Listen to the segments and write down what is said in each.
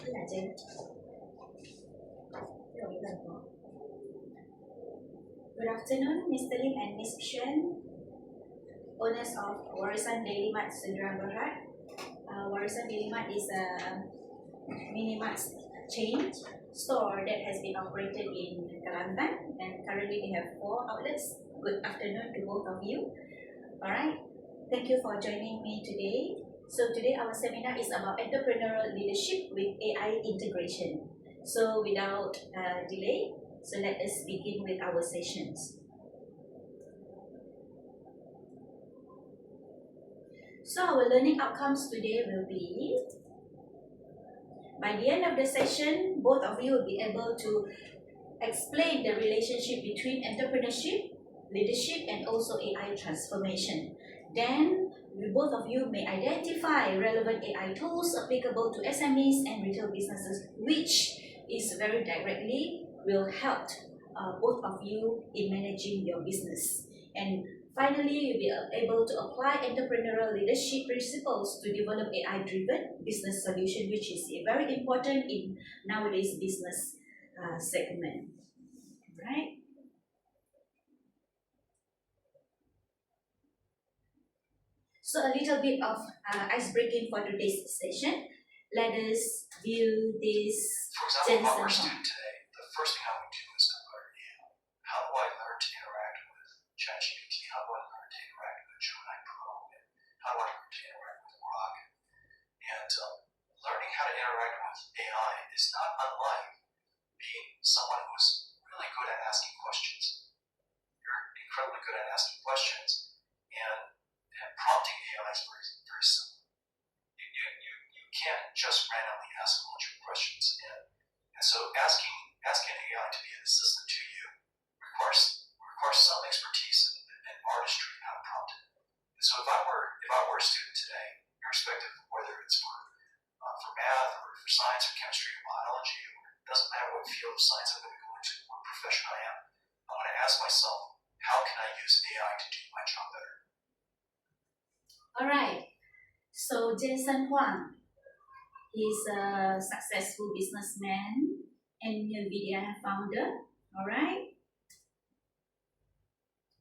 là Jen. Good afternoon, Mr. Lim and Ms. Xuan, owners of Warisan Daily Mart Sendurang Berhad. Warisan Daily Mart is a mini mart chain store that has been operated in Kelantan, and currently we have 4 outlets. Good afternoon to both of you. Alright, thank you for joining me today. So today our seminar is about entrepreneurial leadership with AI integration. So without delay, so let us begin with our sessions. So our learning outcomes today will be, by the end of the session, both of you will be able to explain the relationship between entrepreneurship, leadership, and also AI transformation. Then, both of you may identify relevant AI tools applicable to SMEs and retail businesses, which is very directly will help both of you in managing your business. And finally, you'll be able to apply entrepreneurial leadership principles to develop AI-driven business solution, which is very important in nowadays business segment. Right? So a little bit of ice breaking for today's session. Let us view this. For example, if I were a student today, the first thing I would do is to learn how do I learn to interact with ChatGPT? How do I learn to interact with Gemini Pro? And how do I learn to interact with Grok? And learning how to interact with AI is not unlike being someone who's really good at asking questions. You're incredibly good at asking questions, and prompting AI is very, very simple. You can't just randomly ask a bunch of questions, and so asking AI to be an assistant to you requires some expertise and artistry in how to prompt it. And so if I were a student today, irrespective of whether it's for math or for science or chemistry or biology, or it doesn't matter what field of science I'm going to go into, what profession I am, I'm going to ask myself, how can I use AI to do my job better? Alright, so Jason Huang is a successful businessman and NVIDIA founder. Alright.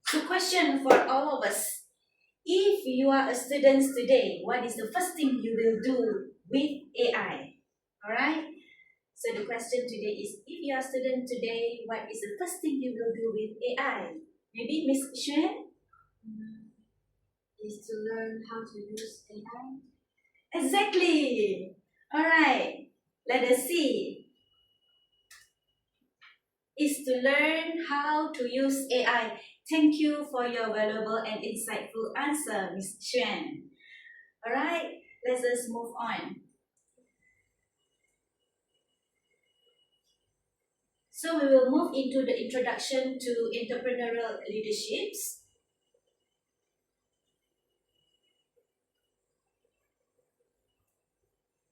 So question for all of us. If you are a student today, what is the first thing you will do with AI? Alright. So the question today is, if you are a student today, what is the first thing you will do with AI? Maybe Miss Xuan? Is to learn how to use AI. Exactly. Alright. Let us see. Is to learn how to use AI. Thank you for your valuable and insightful answer, Ms. Xuan. Alright, let us move on. So we will move into the introduction to entrepreneurial leaderships.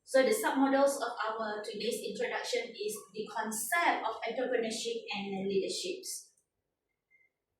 So the submodels of our today's introduction is the concept of entrepreneurship and leaderships.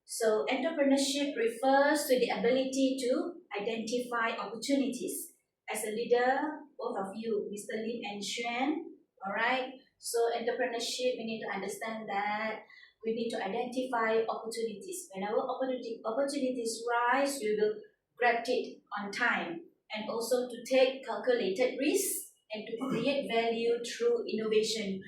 So entrepreneurship refers to the ability to identify opportunities. As a leader, both of you, Mr. Lim and Xuan, alright? So entrepreneurship, we need to understand that we need to identify opportunities. Whenever opportunities rise, we will grab it on time, and also to take calculated risks and to create value through innovation.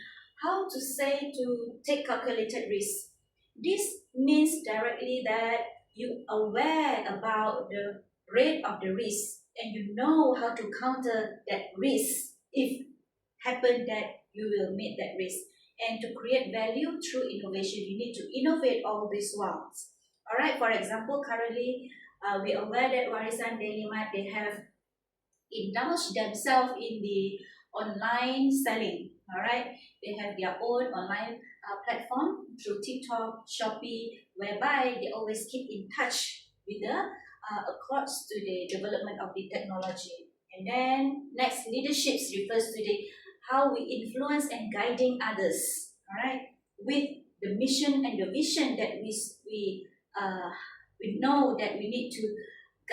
How to say to take calculated risks? This means directly that you are aware about the rate of the risk and you know how to counter that risk if happen that you will meet that risk. And to create value through innovation, you need to innovate all these ones. Alright, for example, currently we are aware that Warisan Daily Mart, they have indulged themselves in the online selling. Alright, they have their own online platform through TikTok, Shopee, whereby they always keep in touch with the across to the development of the technology. And then next, leaderships refers to the how we influence and guiding others. Alright, with the mission and the vision that we know that we need to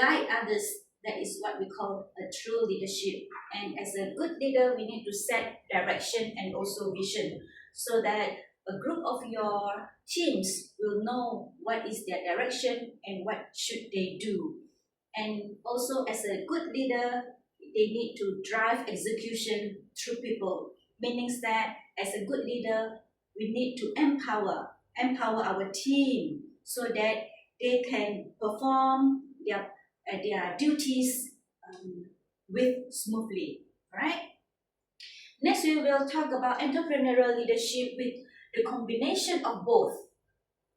guide others That is what we call a true leadership. And as a good leader, we need to set direction and also vision so that a group of your teams will know what is their direction and what should they do. And also as a good leader, they need to drive execution through people, meaning that as a good leader, we need to empower our team so that they can perform their duties with smoothly. Right? Next, we will talk about entrepreneurial leadership with the combination of both,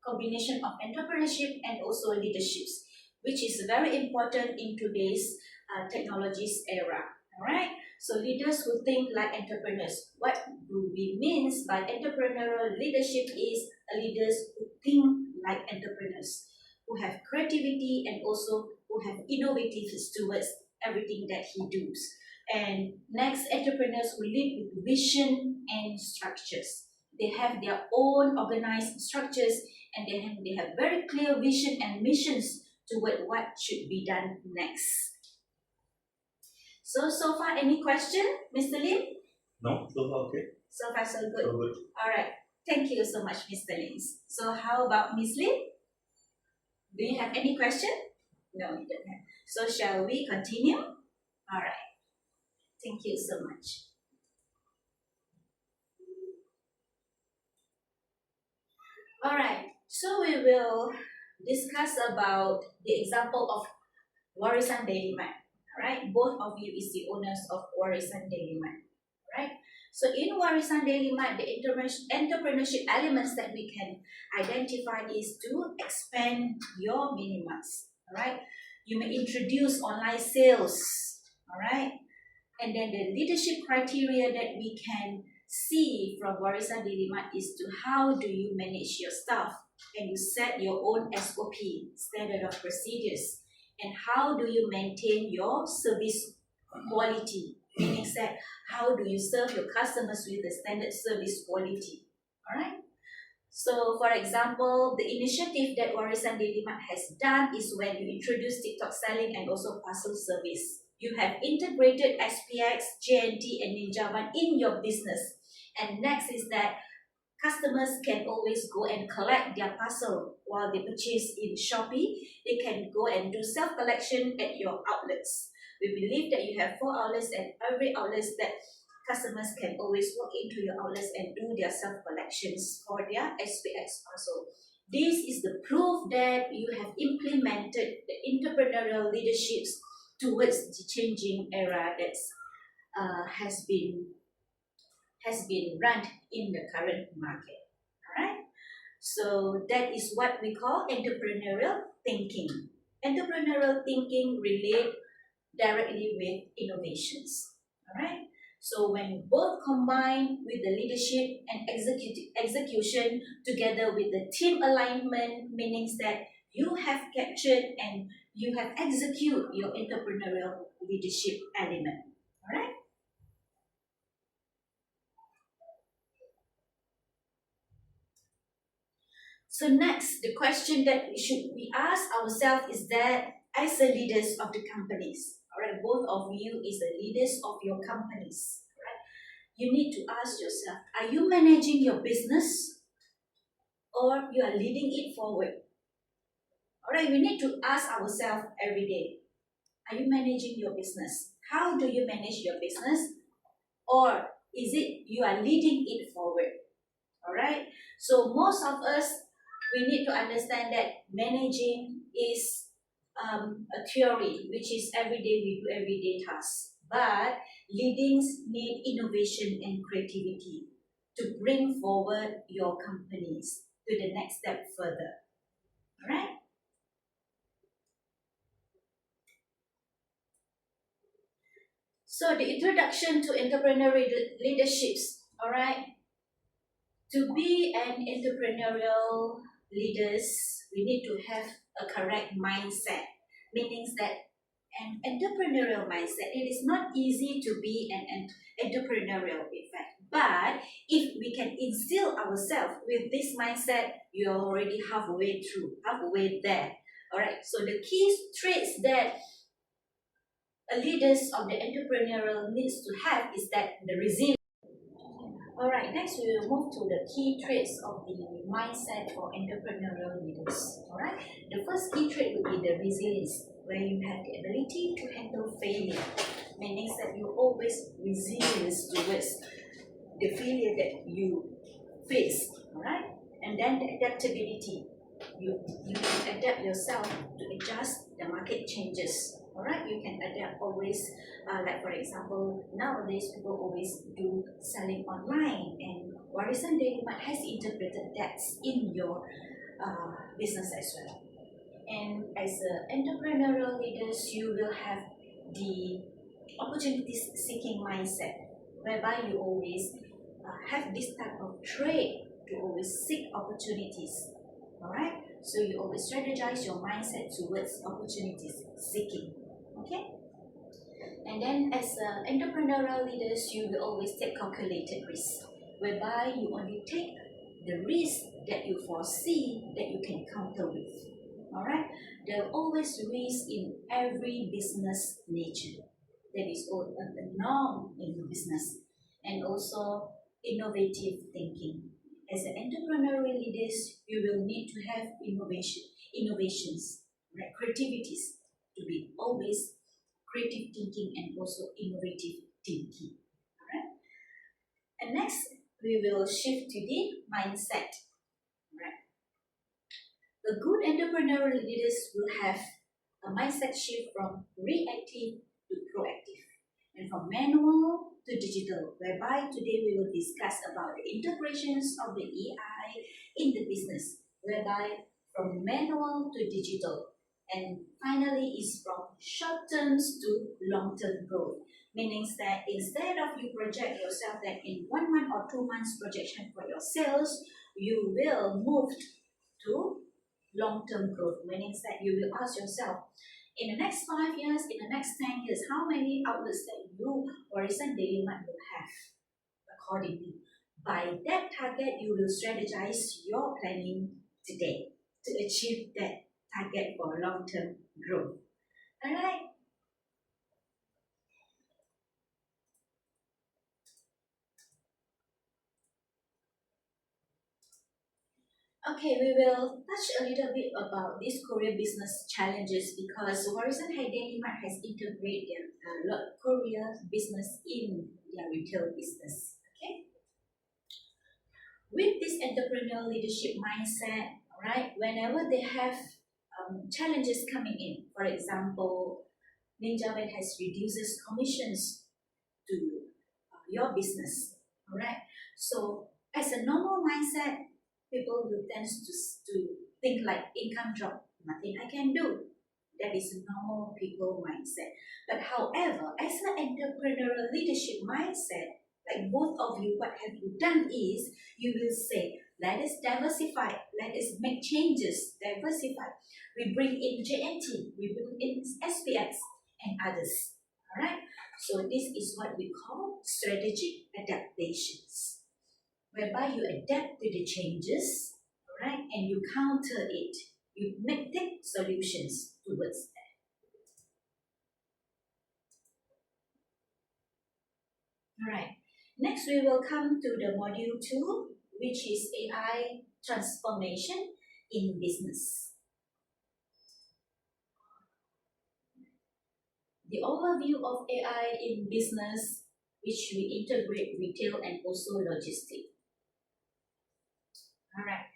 combination of entrepreneurship and also leaderships, which is very important in today's technologies era. All right. So leaders who think like entrepreneurs. What do we mean by entrepreneurial leadership is leaders who think like entrepreneurs, who have creativity and also who have innovative towards everything that he does. And next, entrepreneurs who lead with vision and structures. They have their own organized structures and they have very clear vision and missions toward what should be done next. So far, any question, Mr. Lim? No, so far okay. So far, so good. So good. All right. Thank you so much, Mr. Lim. So how about Ms. Lim? Do you have any question? No, you don't have. So shall we continue? All right. Thank you so much. All right. So we will discuss about the example of Warisan Daily Mart. Right? Both of you is the owners of Warisan Daily Mart. Right? So in Warisan Daily Mart, the entrepreneurship elements that we can identify is to expand your mini marts. Right? You may introduce online sales. All right? And then the leadership criteria that we can see from Warisan Daily Mart is to how do you manage your staff and you set your own SOP, standard of procedures, and how do you maintain your service quality, meaning that how do you serve your customers with the standard service quality. All right. So, for example, the initiative that Warisan Daily Mart has done is when you introduce TikTok selling and also parcel service. You have integrated SPX, JNT, and Ninjavan in your business. And next is that customers can always go and collect their parcel while they purchase in Shopee. They can go and do self-collection at your outlets. We believe that you have 4 outlets and every outlet that customers can always walk into your outlets and do their self-collections for their SPX parcel. This is the proof that you have implemented the entrepreneurial leaderships towards the changing era that has been run in the current market. Alright? So that is what we call entrepreneurial thinking. Entrepreneurial thinking relate directly with innovations. Alright? So when both combine with the leadership and execution together with the team alignment, meaning that you have captured and you have executed your entrepreneurial leadership element. Alright? So next, the question that we ask ourselves is that as the leaders of the companies, alright, both of you is the leaders of your companies, right? You need to ask yourself, are you managing your business or you are leading it forward? Alright, we need to ask ourselves every day, are you managing your business? How do you manage your business? Or is it you are leading it forward? Alright, so most of us, we need to understand that managing is a theory, which is everyday we do everyday tasks. But leadings need innovation and creativity to bring forward your companies to the next step further. Alright? So the introduction to entrepreneurial leaderships, alright? To be an entrepreneurial leaders, we need to have a correct mindset, meaning that an entrepreneurial mindset, it is not easy to be an entrepreneurial in fact. But if we can instill ourselves with this mindset, you're already halfway there. Alright, so the key traits that leaders of the entrepreneurial needs to have is that the resilience. Alright, next we will move to the key traits of the mindset for entrepreneurial leaders. Alright, the first key trait would be the resilience, where you have the ability to handle failure, meaning that you always resilient towards the failure that you face. Alright, and then the adaptability, you can adapt yourself to adjust the market changes. Alright, you can adapt always, like for example, nowadays people always do selling online, and Warisan Daily Mart has integrated that in your business as well. And as entrepreneurial leaders, you will have the opportunities seeking mindset, whereby you always have this type of trait to always seek opportunities. Alright, so you always strategize your mindset towards opportunities seeking. Okay, and then as entrepreneurial leaders, you will always take calculated risks, whereby you only take the risk that you foresee that you can counter with. Alright, there are always risks in every business nature. That is a norm in business, and also innovative thinking. As an entrepreneurial leaders, you will need to have innovations, right? Creativities, to be always creative thinking and also innovative thinking. Alright. And next, we will shift to the mindset. Right. The good entrepreneurial leaders will have a mindset shift from reactive to proactive, and from manual to digital, whereby today we will discuss about the integrations of the AI in the business, whereby from manual to digital, and finally is from short terms to long-term growth, meaning that instead of you project yourself that in 1 month or 2 months projection for your sales, you will move to long-term growth, meaning that you will ask yourself, in the next 5 years, in the next 10 years, how many outlets that you Warisan Daily Mart will have accordingly. By that target, you will strategize your planning today to achieve that target for long-term growth. Alright. Okay, we will touch a little bit about these Korean business challenges, because Warisan Daily Mart has integrated a lot of Korea business in their retail business. Okay, with this entrepreneurial leadership mindset, right? Whenever they have challenges coming in, for example, Ninja Van has reduces commissions to your business. All right. So as a normal mindset, people will tend to think like income drop, nothing I can do. That is a normal people mindset. But however, as an entrepreneurial leadership mindset, like both of you, what have you done is you will say, let us diversify, let us make changes, diversify. We bring in JNT, we bring in SPX and others. Alright? So this is what we call strategic adaptations, whereby you adapt to the changes, right, and you counter it. You take solutions towards that. Alright. Next, we will come to the module 2, which is AI transformation in business. The overview of AI in business, which we integrate retail and also logistics. Alright,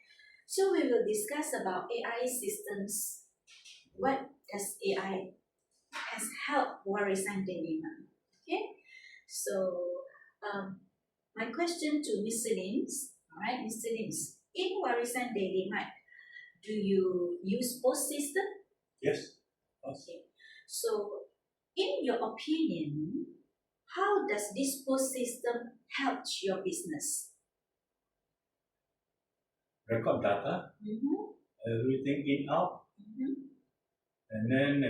so we will discuss about AI systems. What does AI has helped Warisan Daily Mart? Okay, so my question to Mr. Lins, alright, Mr. Lins, in Warisan Daily Mart, do you use POS system? Yes. Okay, so in your opinion, how does this POS system help your business? Record data, everything in out, and then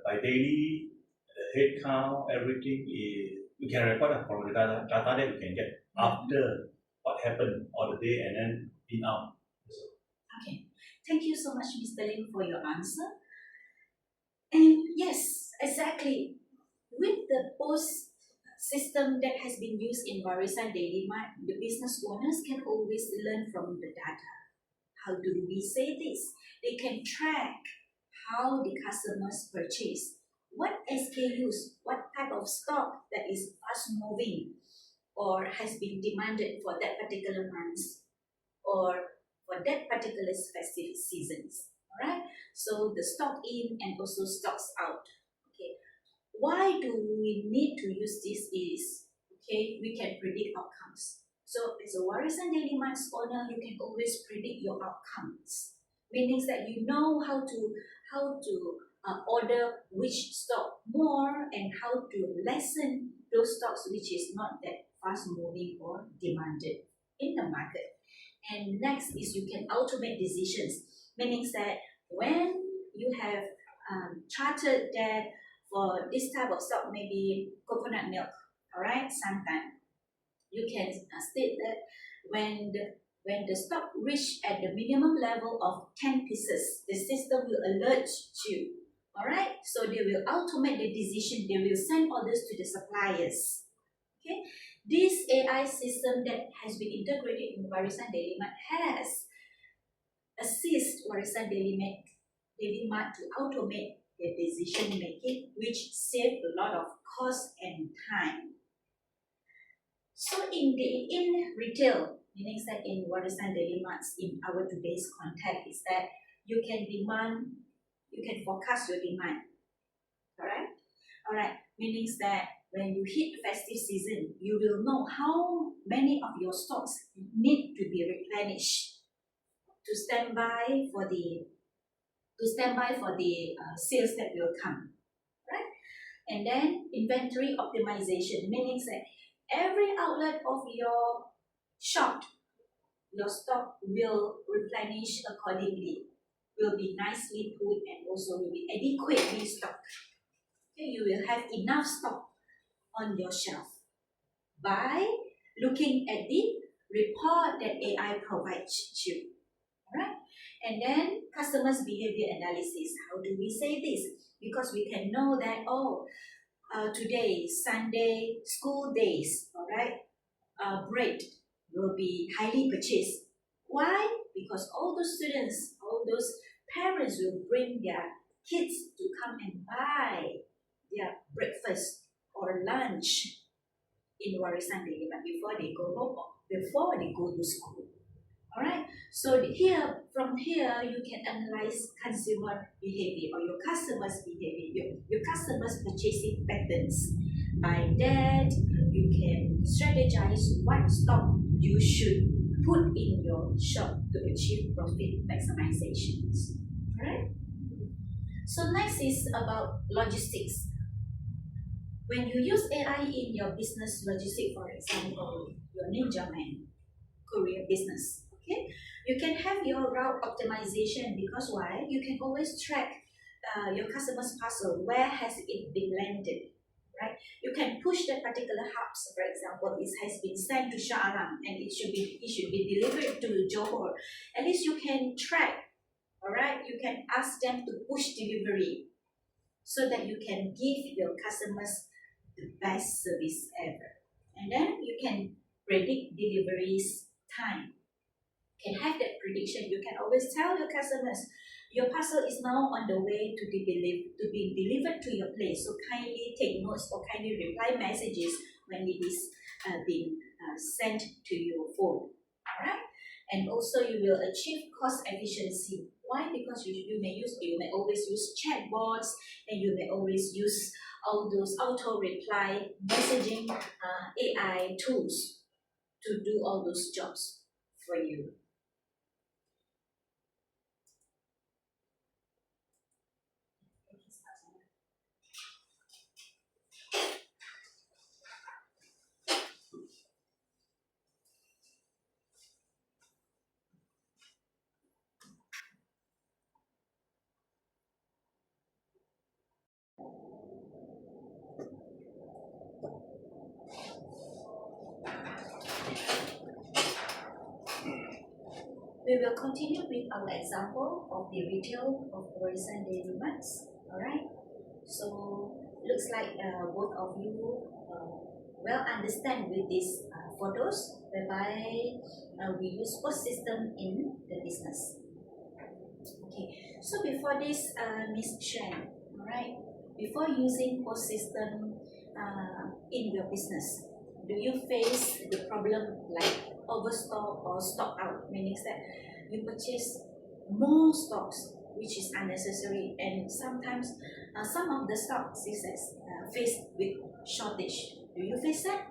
by daily, the head count, everything is you can record from the data that you can get after what happened all the day, and then in out. Okay, thank you so much, Mr. Lim, for your answer. And yes, exactly. with the post system that has been used in Warisan Daily Mart, the business owners can always learn from the data. How do we say this? They can track how the customers purchase, what SKUs, what type of stock that is fast moving or has been demanded for that particular month or for that particular festive seasons. Alright, so the stock in and also stocks out. Okay, why do we need to use this is, okay, we can predict outcomes. So as a Warisan Daily Mart's owner, you can always predict your outcomes. Meaning that you know how to order which stock more and how to lessen those stocks which is not that fast moving or demanded in the market. And next is you can automate decisions, meaning that when you have charted that for this type of stock, maybe coconut milk, all right, santan, you can state that when the stock reach at the minimum level of 10 pieces, the system will alert you, all right? So they will automate the decision, they will send orders to the suppliers, okay? This AI system that has been integrated in Warisan Daily Mart has assist Warisan Daily Mart to automate the decision making, which save a lot of cost and time. So in retail, meaning that in Warisan Daily Marts, in our today's context, is that you can forecast your demand, correct? All right, meaning that when you hit festive season, you will know how many of your stocks need to be replenished to stand by for the sales that will come, right? And then inventory optimization, meaning that every outlet of your shop, your stock will replenish accordingly, will be nicely put and also will be adequately stocked. Okay, you will have enough stock on your shelf by looking at the report that AI provides you. Alright? And then customers behavior analysis. How do we say this? Because we can know that, today, Sunday, school days, alright, bread will be highly purchased. Why? Because all those students, all those parents will bring their kids to come and buy their breakfast or lunch in Warisan Daily Mart before they go home or before they go to school. Alright, so from here you can analyze consumer behavior or your customers' behavior, your customers' purchasing patterns. By that, you can strategize what stock you should put in your shop to achieve profit maximizations. Alright? So next is about logistics. When you use AI in your business logistics, for example, your Ninja Man courier business, okay, you can have your route optimization because why? You can always track your customer's parcel, where has it been landed, right? You can push that particular hubs, for example, it has been sent to Shah Alam and it should be delivered to Johor. At least you can track, all right? You can ask them to push delivery so that you can give your customers the best service ever. And then you can predict deliveries time. Can have that prediction. You can always tell your customers, your parcel is now on the way to be delivered to your place. So kindly take notes or kindly reply messages when it is being sent to your phone. Alright? And also you will achieve cost efficiency. Why? Because you may always use chatbots and you may always use all those auto reply messaging AI tools to do all those jobs for you. We will continue with our example of the retail of Warisan Daily Marts. Alright, so looks like both of you well understand with these photos, whereby we use post system in the business. Okay, so before this, Miss Chen, all right, before using post system in your business, do you face the problem like overstock or stock out, meaning that you purchase more stocks which is unnecessary, and sometimes some of the stocks is faced with shortage? Do you face that?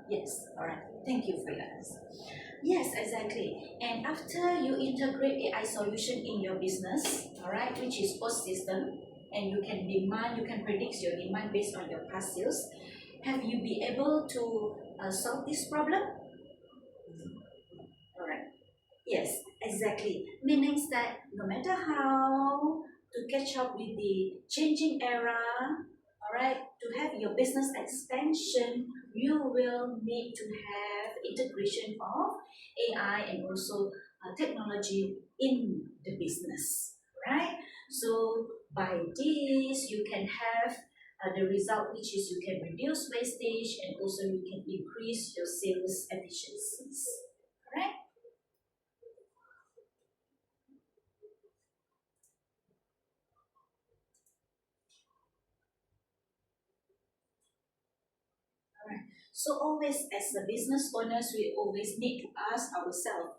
Yes. All right. Thank you for your answer. Yes, exactly. And after you integrate AI solution in your business, all right, which is post system, and you can demand, you can predict your demand based on your past sales. Have you been able to solve this problem? All right. Yes, exactly. Meaning that no matter how to catch up with the changing era, all right, to have your business expansion, you will need to have integration of AI and also technology in the business, right? So by this, you can have the result, which is you can reduce wastage and also you can increase your sales efficiencies, right? So always as a business owners, we always need to ask ourselves,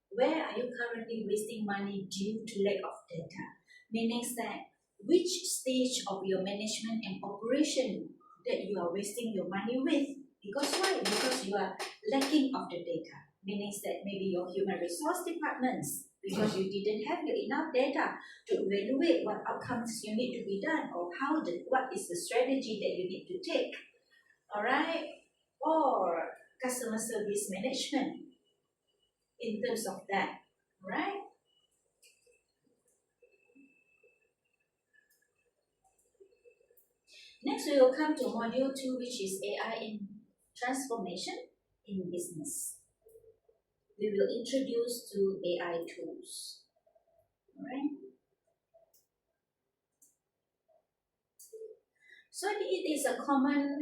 where are you currently wasting money due to lack of data? Meaning that which stage of your management and operation that you are wasting your money with? Because why? Because you are lacking of the data. Meaning that maybe your human resource departments, because you didn't have enough data to evaluate what outcomes you need to be done, or what is the strategy that you need to take. All right, or customer service management in terms of that, right? Next, we will come to module 2, which is AI in transformation in business. We will introduce to AI tools, all right? So it is a common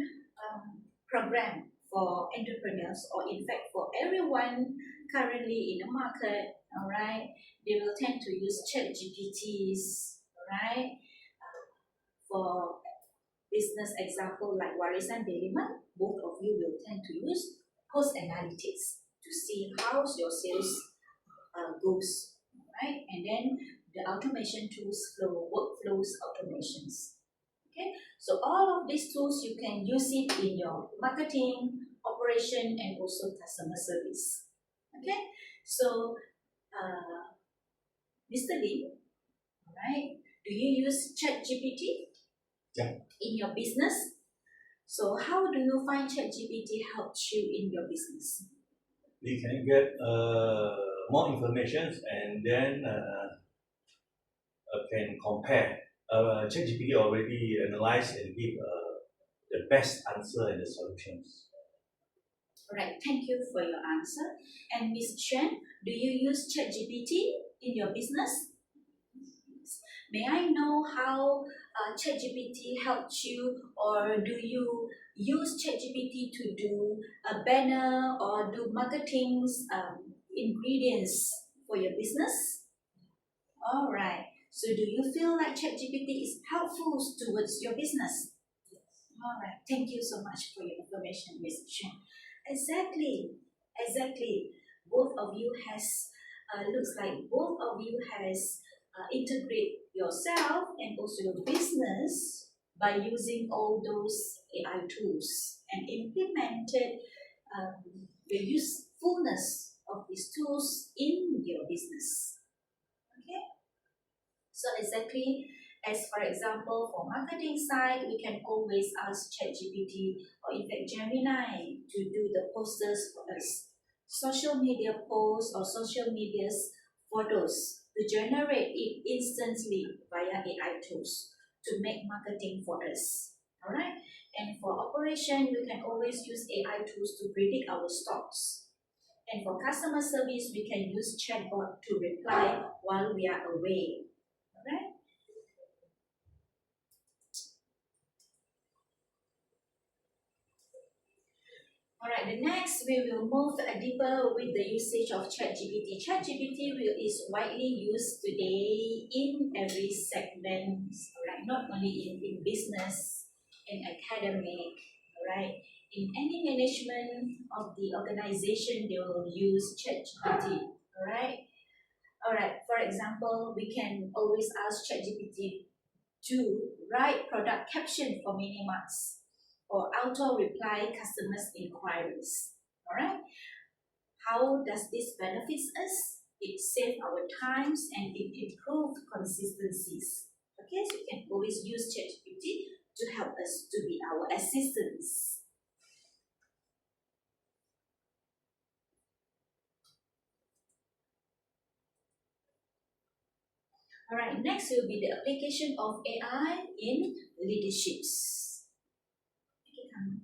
program for entrepreneurs, or in fact for everyone currently in the market, all right? They will tend to use ChatGPTs, all right? For business example like Warisan Deliman, both of you will tend to use post analytics to see how your sales goes, right? And then the automation tools, workflows automations. Okay, so all of these tools you can use it in your marketing, operation, and also customer service. Okay, so Mr. Lee, all right, do you use ChatGPT? Yeah. In your business? So how do you find ChatGPT helps you in your business? We can get more information and then can compare. ChatGPT already analyze and give the best answer and the solutions. Alright, thank you for your answer. And Ms. Chen, do you use ChatGPT in your business? May I know how ChatGPT helps you, or do you use ChatGPT to do a banner or do marketing ingredients for your business? All right. So do you feel like ChatGPT is helpful towards your business? Yes. All right. Thank you so much for your information, Ms. Chen. Exactly. Both of you looks like both of you has integrate yourself and also your business by using all those AI tools and implemented the usefulness of these tools in your business. Okay, so exactly as for example for marketing side, we can always ask ChatGPT or in fact Gemini to do the posters for us, social media posts or social media's photos, to generate it instantly via AI tools to make marketing for us. All right. And for operation, we can always use AI tools to predict our stocks. And for customer service, we can use chatbot to reply while we are away. All right. Alright, the next we will move deeper with the usage of ChatGPT. ChatGPT is widely used today in every segment, alright, not only in business, in academic, alright. In any management of the organization, they will use ChatGPT, alright. Alright, for example, we can always ask ChatGPT to write product caption for mini marts or auto-reply customers' inquiries. Alright? How does this benefits us? It saves our times and it improves consistencies. Okay, so you can always use ChatGPT to help us to be our assistants. Alright, next will be the application of AI in leaderships. Okay, come.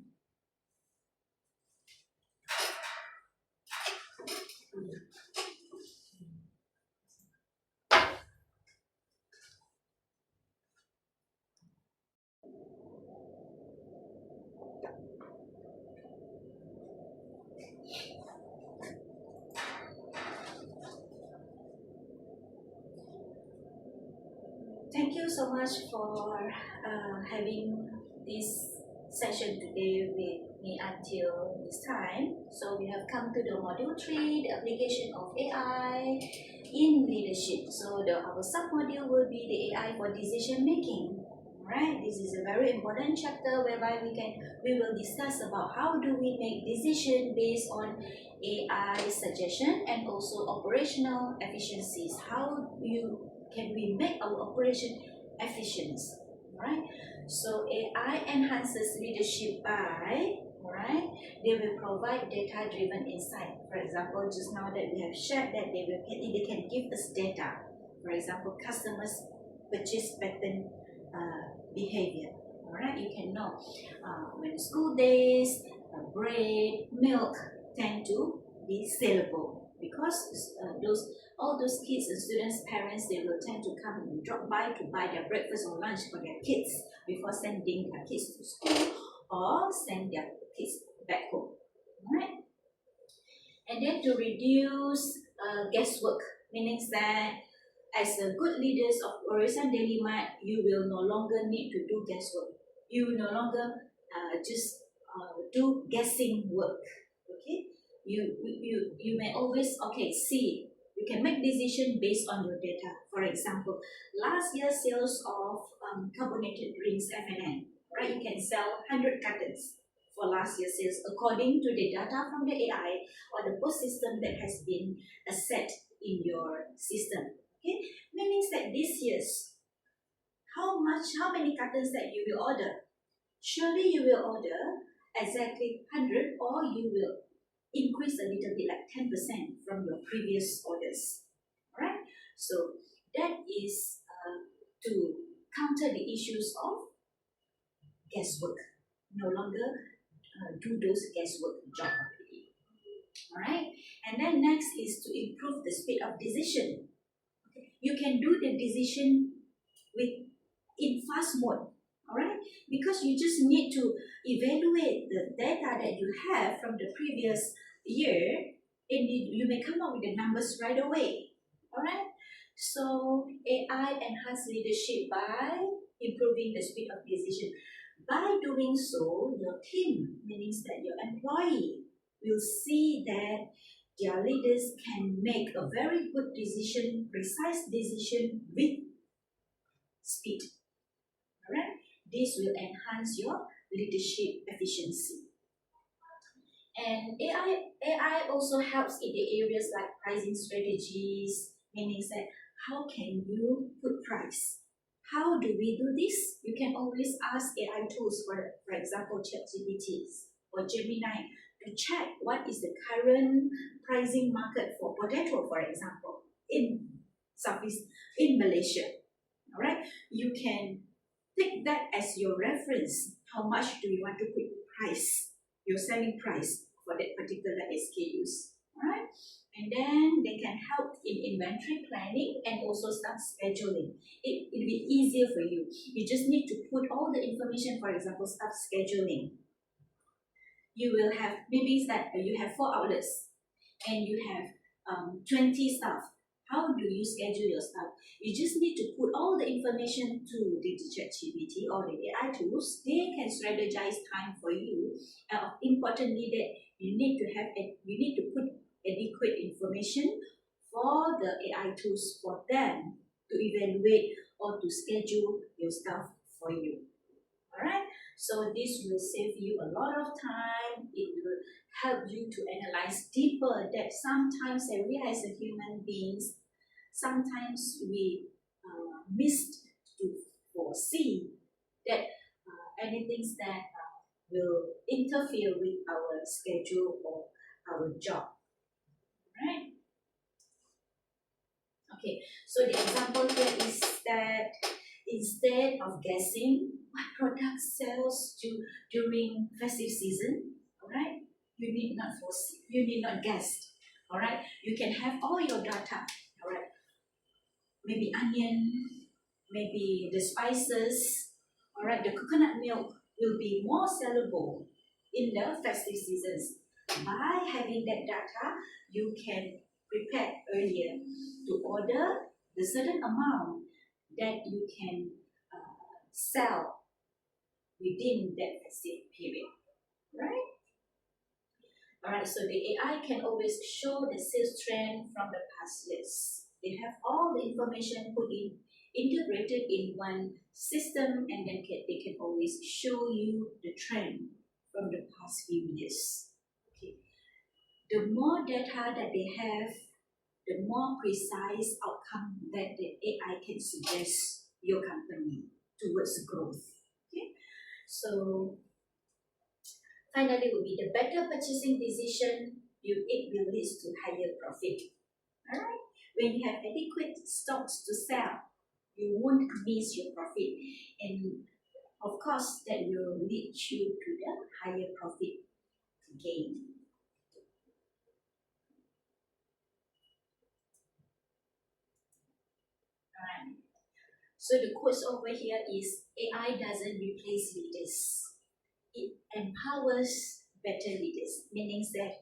Thank you so much for having this session today with me until this time. So we have come to the module 3, the application of AI in leadership. So our sub-module will be the AI for decision making. Right? This is a very important chapter whereby we will discuss about how do we make decision based on AI suggestion and also operational efficiencies. Can we make our operation efficient? Right? So AI enhances leadership by, right? They will provide data-driven insight. For example, just now that we have shared that they can give us data. For example, customers purchase pattern behavior. Alright, you can know when school days, bread, milk tend to be saleable because all those kids and students' parents, they will tend to come and drop by to buy their breakfast or lunch for their kids before sending their kids to school or send their kids back home. Alright, and then to reduce guesswork, meaning that as a good leaders of Orison Daily Mart, you will no longer need to do guesswork. You will no longer just do guessing work. Okay, you may always see. You can make decision based on your data. For example, last year's sales of carbonated drinks F&N, right? You can sell 100 cartons for last year's sales according to the data from the AI or the post system that has been set in your system. Okay, meaning that this year's how many cartons that you will order? Surely you will order exactly 100 or you will increase a little bit like 10% from your previous orders. Alright, so that is to counter the issues of guesswork. No longer do those guesswork job. Alright, and then next is to improve the speed of decision. You can do the decision in fast mode, alright? Because you just need to evaluate the data that you have from the previous year, and you may come up with the numbers right away, alright? So AI enhances leadership by improving the speed of decision. By doing so, your team, meaning that your employee, will see that their leaders can make a very good decision, precise decision with speed. Alright? This will enhance your leadership efficiency. And AI also helps in the areas like pricing strategies, meaning that how can you put price? How do we do this? You can always ask AI tools, for example, ChatGPT or Gemini, to check what is the current pricing market for potato, for example, in Malaysia. Alright, you can take that as your reference. How much do you want to put price, your selling price for that particular SKUs? Alright, and then they can help in inventory planning and also start scheduling. It'll be easier for you. You just need to put all the information, for example, start scheduling. you will have, maybe it's that you have 4 outlets and you have 20 staff. How do you schedule your staff? You just need to put all the information to the ChatGPT or the AI tools. They can strategize time for you. Importantly, that you need to put adequate information for the AI tools for them to evaluate or to schedule your staff for you. Alright, so this will save you a lot of time. It will help you to analyze deeper that sometimes we as a human beings, sometimes we missed to foresee that anything that will interfere with our schedule or our job. Right? Okay, so the example here is that instead of guessing what product sells during festive season, all right, you need not guess, all right. You can have all your data, all right. Maybe onion, maybe the spices, all right. The coconut milk will be more sellable in the festive seasons. By having that data, you can prepare earlier to order the certain amount that you can sell within that festive period, right? Alright, so the AI can always show the sales trend from the past years. They have all the information integrated in one system, and then they can always show you the trend from the past few years. Okay. The more data that they have, the more precise outcome that the AI can suggest your company towards growth. Okay, so finally will be the better purchasing decision. It will lead to higher profit. All right, when you have adequate stocks to sell, you won't miss your profit, and of course that will lead you to the higher profit gain. Alright. So the quote over here is AI doesn't replace leaders. It empowers better leaders, meaning that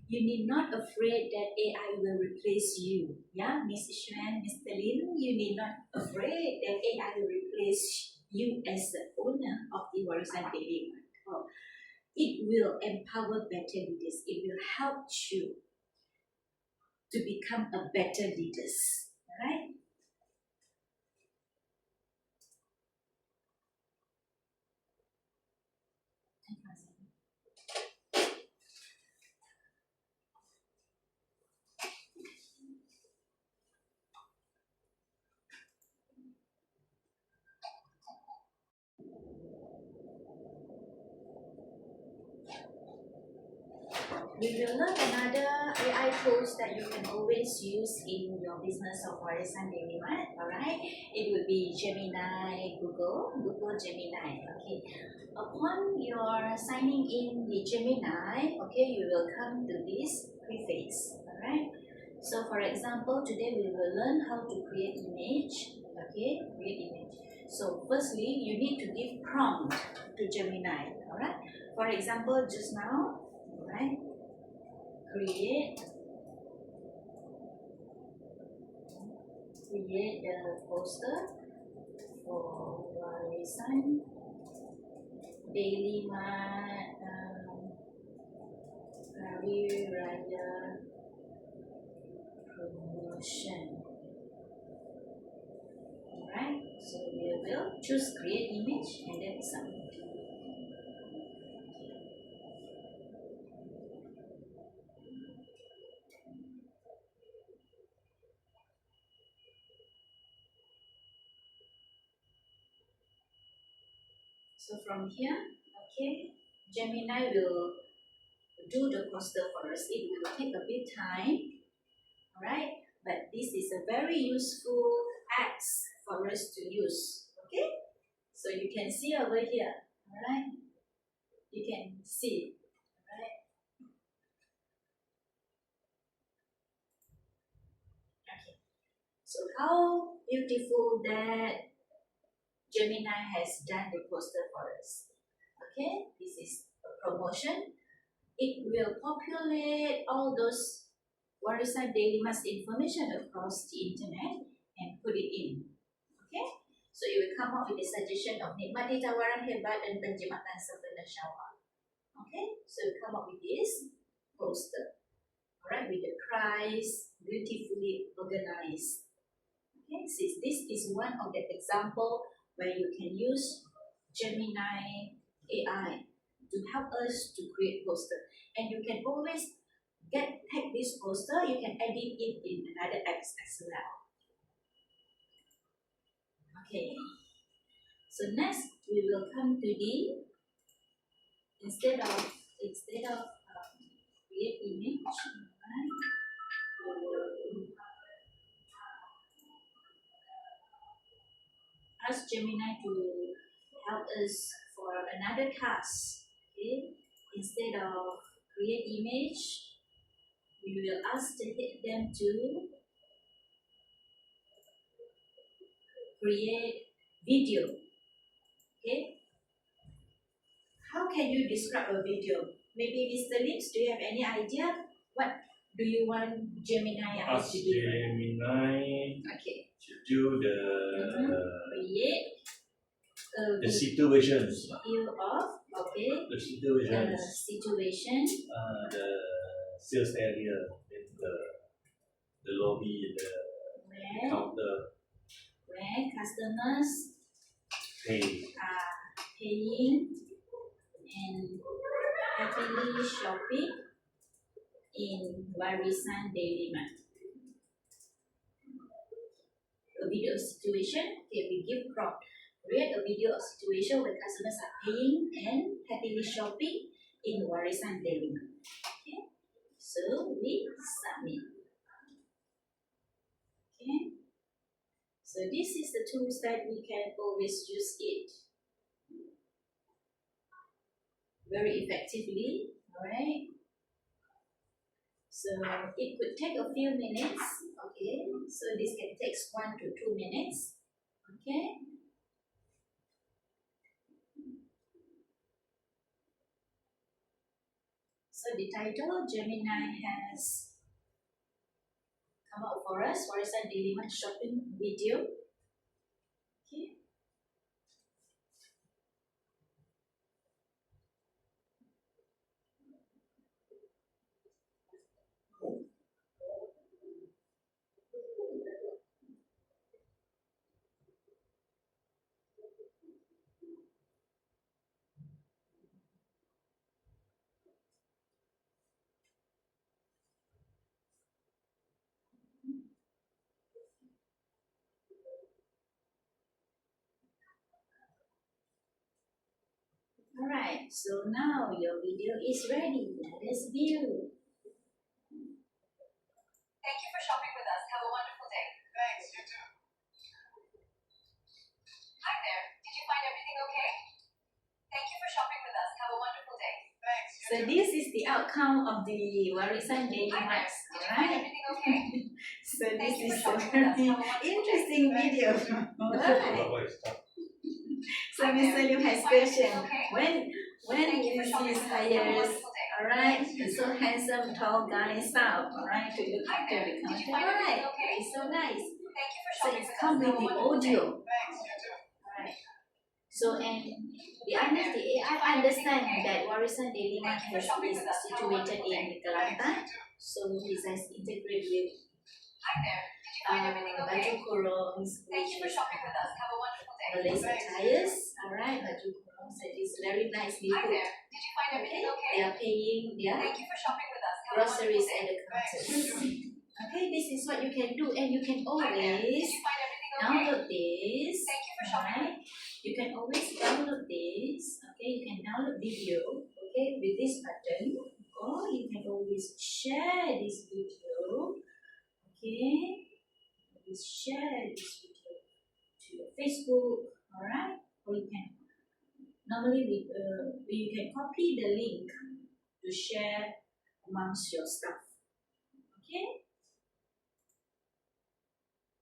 you need not afraid that AI will replace you. Yeah, Ms. Xuan, Mr. Lin, you need not afraid that AI will replace you as the owner of the Warisan Daily. It will empower better leaders. It will help you to become a better leaders. Alright? We will learn another AI tools that you can always use in your business of Warisan Daily Mart. Alright, it will be Gemini, Google Gemini. Okay, upon your signing in the Gemini, okay, you will come to this preface. Alright, so for example, today we will learn how to create image. Okay, create image. So firstly, you need to give prompt to Gemini. Alright, for example, just now, alright, create the poster for Warisan Daily Mart Hari Raya promotion. Alright, so we will choose create image and then submit. So from here, okay, Gemini will do the poster for us. It will take a bit time, alright, but this is a very useful apps for us to use. Okay, so you can see over here, alright, you can see, alright. Okay, so how beautiful that Gemini has done the poster for us. Okay, this is a promotion. it will populate all those Warisan Daily Mas information across the internet and put it in. Okay? So it will come up with a suggestion of nikmati tawaran hebat dan penjimatan sempurna Syawal. Okay? So it will come up with this poster. Alright, with the price beautifully organized. Okay, so this is one of the example where you can use Gemini AI to help us to create poster. And you can always take this poster, you can edit it in another apps as well. Okay, so next we will come to the instead of create image, right? We will ask Gemini to help us for another task. Okay, instead of create image, we will ask them to create video. Okay, how can you describe a video? Maybe Mr. Lips, do you have any idea? What do you want Gemini Ask to do? Gemini Okay. to do Create the situations. view of The situations. situation. The sales area in the lobby, the where counter, customers pay. are paying and happily shopping in Warisan Daily Mart. A video situation, okay, we give prompt. Create a video of situation where customers are paying and happily shopping in Warisan Daily Mart. Okay, so we submit. Okay, so this is the tools that we can always use it very effectively. Alright, so it could take a few minutes. Okay, so this can take 1 to 2 minutes. Okay, so the title Gemini has come out for us. Warisan Daily Mart shopping video. Okay, alright, so now your video is ready. Let us view. Thank you for shopping with us. Have a wonderful day. Thanks, you too. Hi there. Did you find everything okay? Thank you for shopping with us. Have a wonderful day. Thanks, you So too. this is the outcome of the Warisan Daily Hi there. Mart. Did you find Alright, everything okay? so this Thank you is for a shopping with us. very Have a wonderful interesting video. Alright, What is that? so Hi Mr. there. Liu Did has you find everything question. okay? When Thank you for is shopping this with us. Have a hires wonderful day. alright, so handsome tall guy style, alright, to look Hi after there. the Did you counter. find everything Alright, okay? it's so nice. Thank you for So shopping it's with us. come Have with a the wonderful day. audio. Thanks, you too. Alright. So and the Hi there. the Did you AI find everything understand okay? that Warisan Daily Mart Thank you for is shopping with us. Have a situated wonderful day. in Thanks, Kelantan, you too. so it has integrated with Hi there. Did you find everything okay? baju kurung, Thank you for which is shopping with us. Have a wonderful day. Malaysia Thanks. tires. Alright, baju kurung, so it's very nicely Hi put. there. Did you find everything okay? They are paying their Thank you for shopping with us. Have a wonderful groceries day. at the Thanks, you counters. too. Okay, this is what you can do, and you can Hi there. Did always you find everything okay? download this. Thank you for shopping. Alright, you can always download this. Okay, you can download video. Okay, with this button, or you can always share this video. Okay, always share this video to your Facebook. Alright, or you can normally you can copy the link to share amongst your staff. Okay.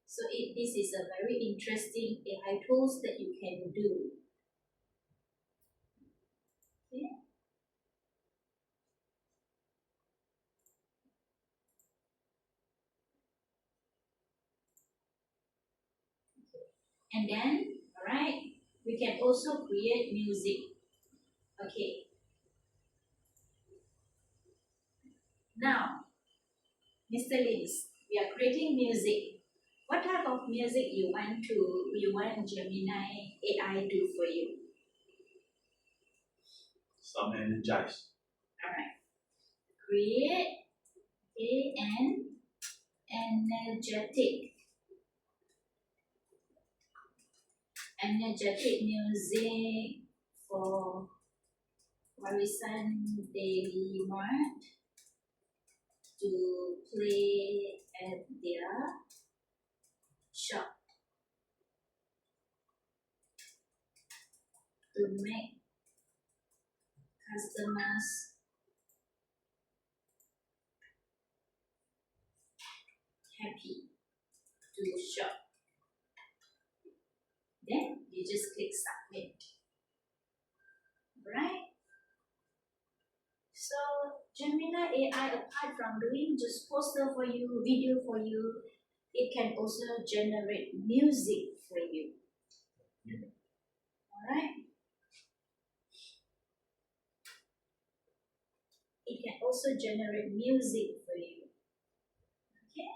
So this is a very interesting AI tools that you can do. Okay. And then, alright, we can also create music. Okay. Now, Mr. Lins, we are creating music. What type of music you want Gemini AI do for you? Some energize. Alright. Create an energetic music for Horizon Daily Mart to play at their shop to make customers happy to shop. Then you just click submit. Right? So Gemini AI, apart from doing just poster for you, video for you, it can also generate music for you. Alright? It can also generate music for you. Okay?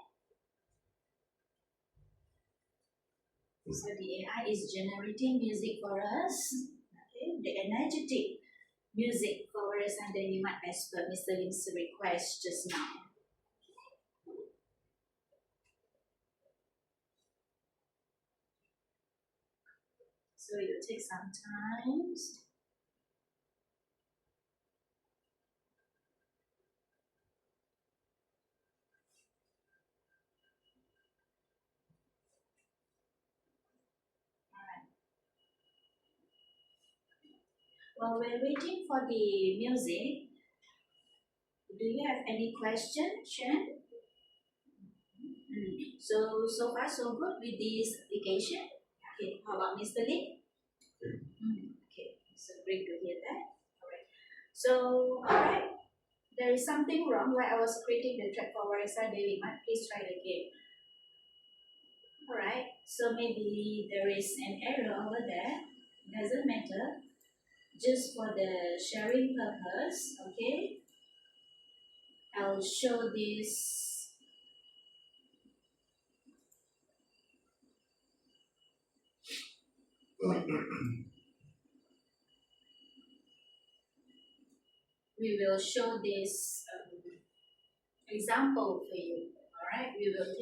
So the AI is generating music for us. Okay? The energetic music for us and then you might as per Mr. Lim's request just now. So it will take some time. While we're waiting for the music, do you have any question, Shen? So far so good with this application. Okay, how about Mr. Lee? Okay, so great to hear that. Alright. So, alright, there is something wrong while I was creating the track for Warisa Daily Mart. Please try it again. Alright, so maybe there is an error over there. Doesn't matter. Just for the sharing purpose, okay? I'll show this. We will show this example for you. Alright, we will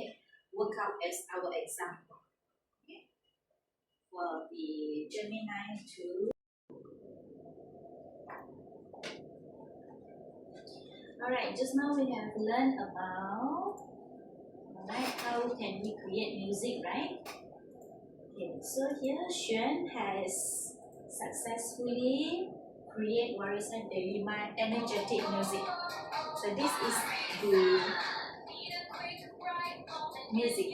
work out as our example. Okay? For the Gemini 2. Alright, just now we have learned about how can we create music, right? Okay, so here Xuan has successfully create Warisan Daily Mart energetic music. So this is the music.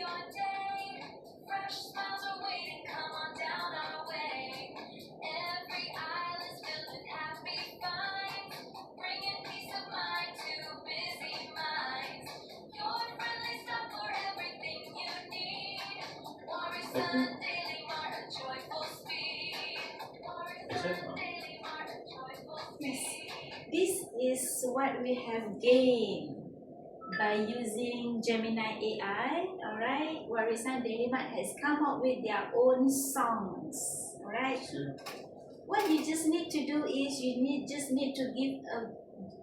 This is what we have gained by using Gemini AI. Alright, Warisan Daily Mart has come up with their own songs. Alright, what you just need to do is just need to give a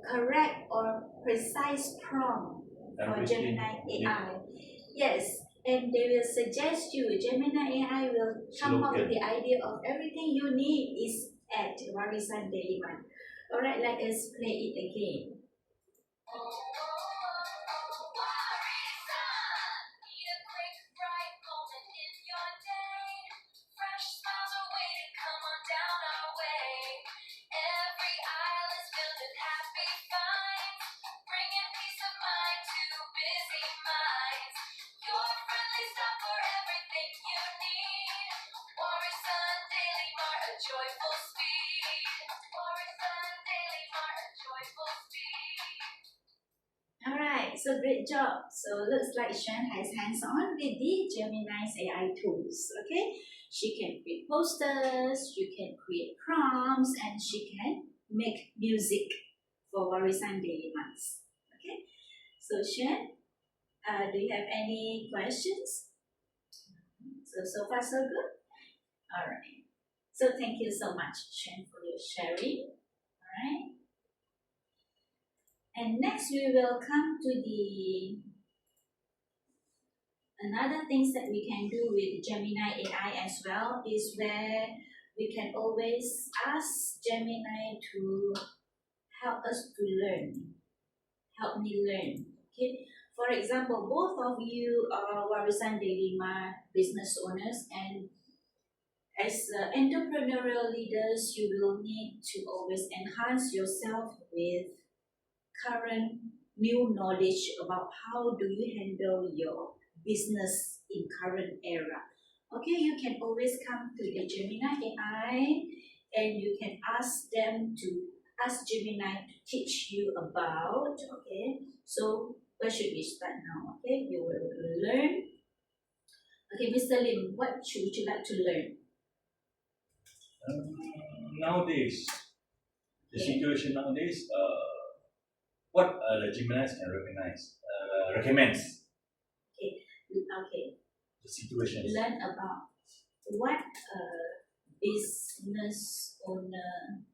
correct or precise prompt for Gemini AI. Yes, and they will suggest you. Gemini AI will come up with the idea of everything you need is at Warisan Daily Mart. Alright, let us play it again. Alright, so great job. So looks like Shan has hands-on with the Gemini's AI tools. Okay, she can create posters, you can create prompts, and she can make music for Warisan Daily Months. Okay, so Shan, do you have any questions? So far so good. All right. So thank you so much, Shan, for your sharing. All right. And next we will come to the another things that we can do with Gemini AI as well is where we can always ask Gemini to help us to learn. Help me learn. Okay. For example, both of you are Warisan Daily Mart business owners, and as entrepreneurial leaders, you will need to always enhance yourself with current new knowledge about how do you handle your business in current era. Okay, you can always come to the Gemini AI and you can ask Gemini to teach you about. Okay, so where should we start now? Okay, you will learn. Okay, Mr. Lim, what would you like to learn? Nowadays, the situation nowadays, what the Geminis can recommends Okay, the situations. learn about what a business owner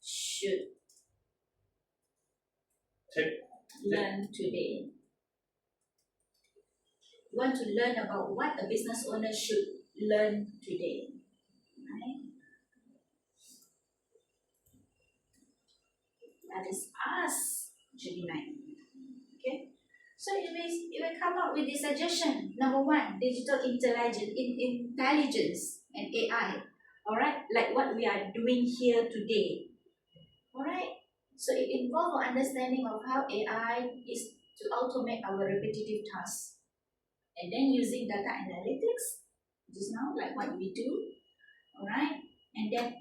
should Take learn today. Want to learn about what a business owner should learn today. Right? That is us, Gemini. Okay. So it will come up with the suggestion. Number one, digital intelligence and AI. All right, like what we are doing here today. All right. So it involves understanding of how AI is to automate our repetitive tasks, and then using data analytics, just now like what we do. All right, and then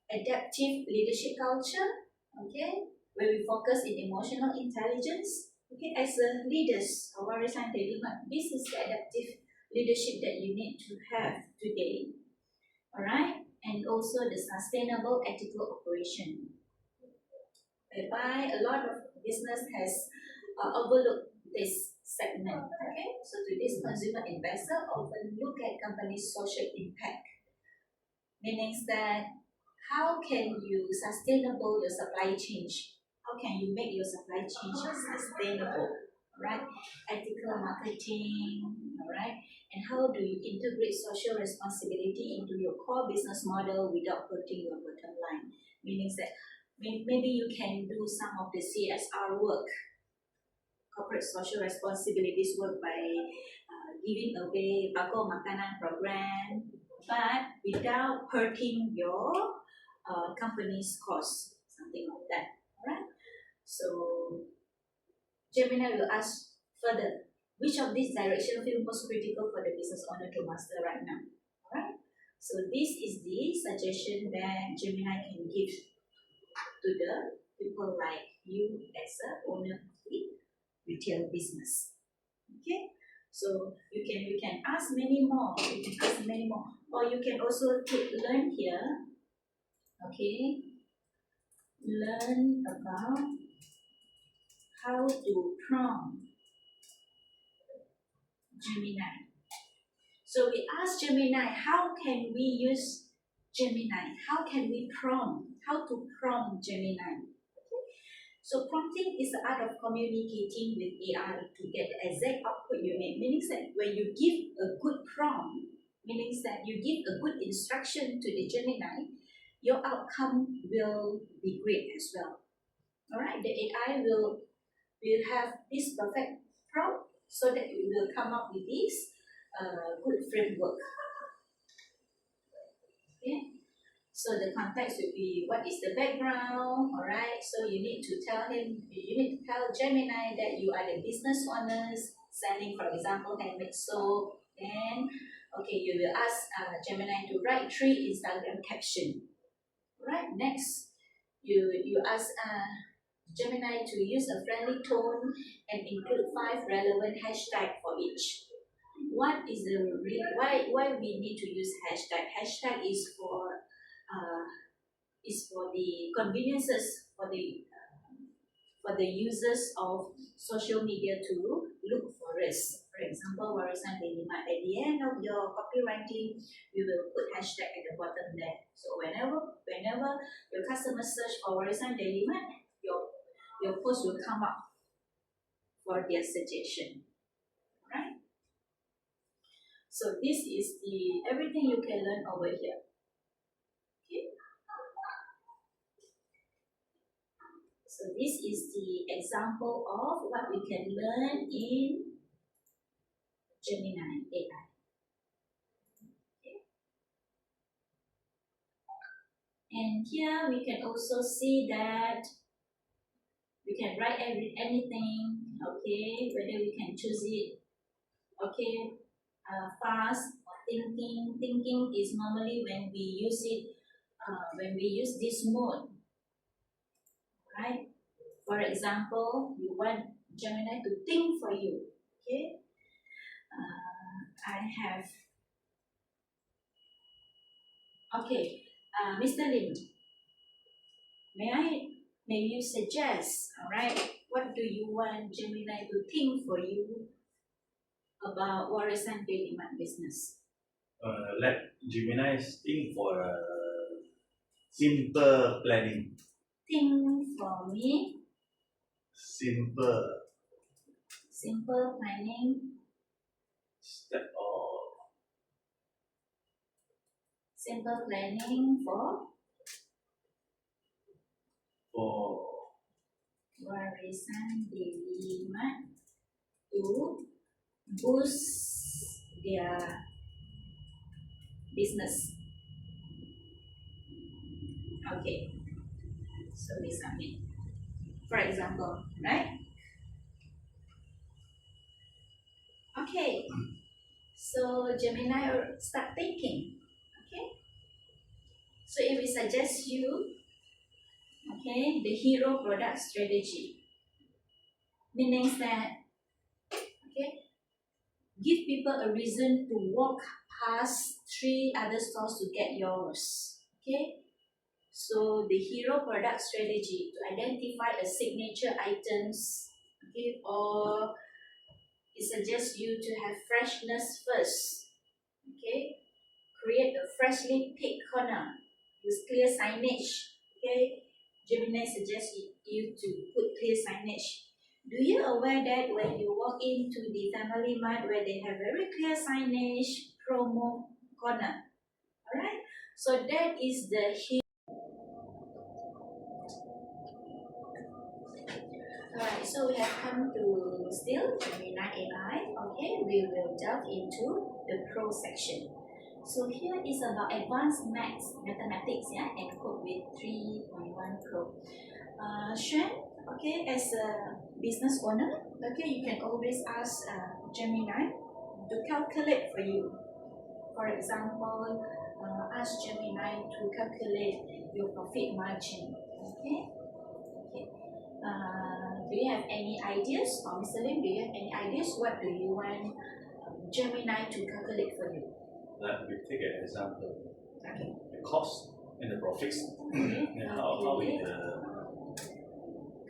adaptive leadership culture. Okay, where we focus in emotional intelligence. Okay, as a leaders of Warisan Daily Month, this is the adaptive leadership that you need to have today. All right, and also the sustainable ethical operation, whereby a lot of business has overlooked this segment. Okay, so today's consumer investor often look at companies' social impact, meaning that how can you sustainable your supply chain? How can you make your supply chain sustainable? Right, ethical marketing. All right, and how do you integrate social responsibility into your core business model without hurting your bottom line? Meaning that maybe you can do some of the CSR work, corporate social responsibilities work, by giving away bako makanan program, but without hurting your company's cost, something like that. Alright. So Gemini will ask further, which of these directions feel most critical for the business owner to master right now? Alright. So this is the suggestion that Gemini can give to the people like you as a owner of the retail business. Okay, so you can ask many more. You can ask many more, or you can also learn here. Okay, learn about how to prompt Gemini. So we ask Gemini, how can we use Gemini? How can we prompt? How to prompt Gemini? So prompting is the art of communicating with AI to get the exact output you need. Meaning that when you give a good prompt, meaning that you give a good instruction to the Gemini, your outcome will be great as well. Alright, the AI will have this perfect prompt so that it will come up with this good framework. Okay. So the context will be what is the background, alright? So you need to tell Gemini that you are the business owners selling, for example, handmade soap. Then, okay, you will ask Gemini to write 3 Instagram caption. Right, next, you ask Gemini to use a friendly tone and include 5 relevant hashtags for each. What is the why we need to use hashtag? Hashtag is for the conveniences for the users of social media to look for us. For example, warisan delima. At the end of your copywriting, you will put hashtag at the bottom there. So whenever your customers search for warisan delima, your post will come up for their suggestion. Right? So this is the everything you can learn over here. Okay. So this is the example of what we can learn in Gemini AI. Okay. And here we can also see that we can write anything, okay, whether we can choose it, okay, fast or thinking. Thinking is normally when we use it, when we use this mode, right? For example, you want Gemini to think for you, okay? I have, okay, Mr. Lim, may you suggest, all right, what do you want Gemini to think for you about warisan Delimat business? Let Gemini think for simple planning. Think for me, Simple planning, step or simple planning for warisan Delimat to boost their business. Okay, so we submit. For example, right? Okay, so Gemini start thinking. Okay, so if we suggest you, okay, the hero product strategy, meaning that, okay, give people a reason to walk past 3 other stores to get yours. Okay, so the hero product strategy to identify a signature items, okay, or it suggests you to have freshness first. Okay, create a freshly picked corner with clear signage. Okay, Gemini suggests you to put clear signage. Do you aware that when you walk into the Family Mart where they have very clear signage, promo corner? Alright, so that is the Alright, so we have come to still Gemini AI. Okay, we will delve into the pro section. So here is about advanced mathematics, yeah, and code with 3.1 Pro. Xuan, okay, as a business owner, okay, you can always ask Gemini to calculate for you. For example, ask Gemini to calculate your profit margin. Okay. Do you have any ideas? Or Mr. Lim, do you have any ideas? What do you want Gemini to calculate for you? we take an example. Okay. The cost and the profits. Okay. And how we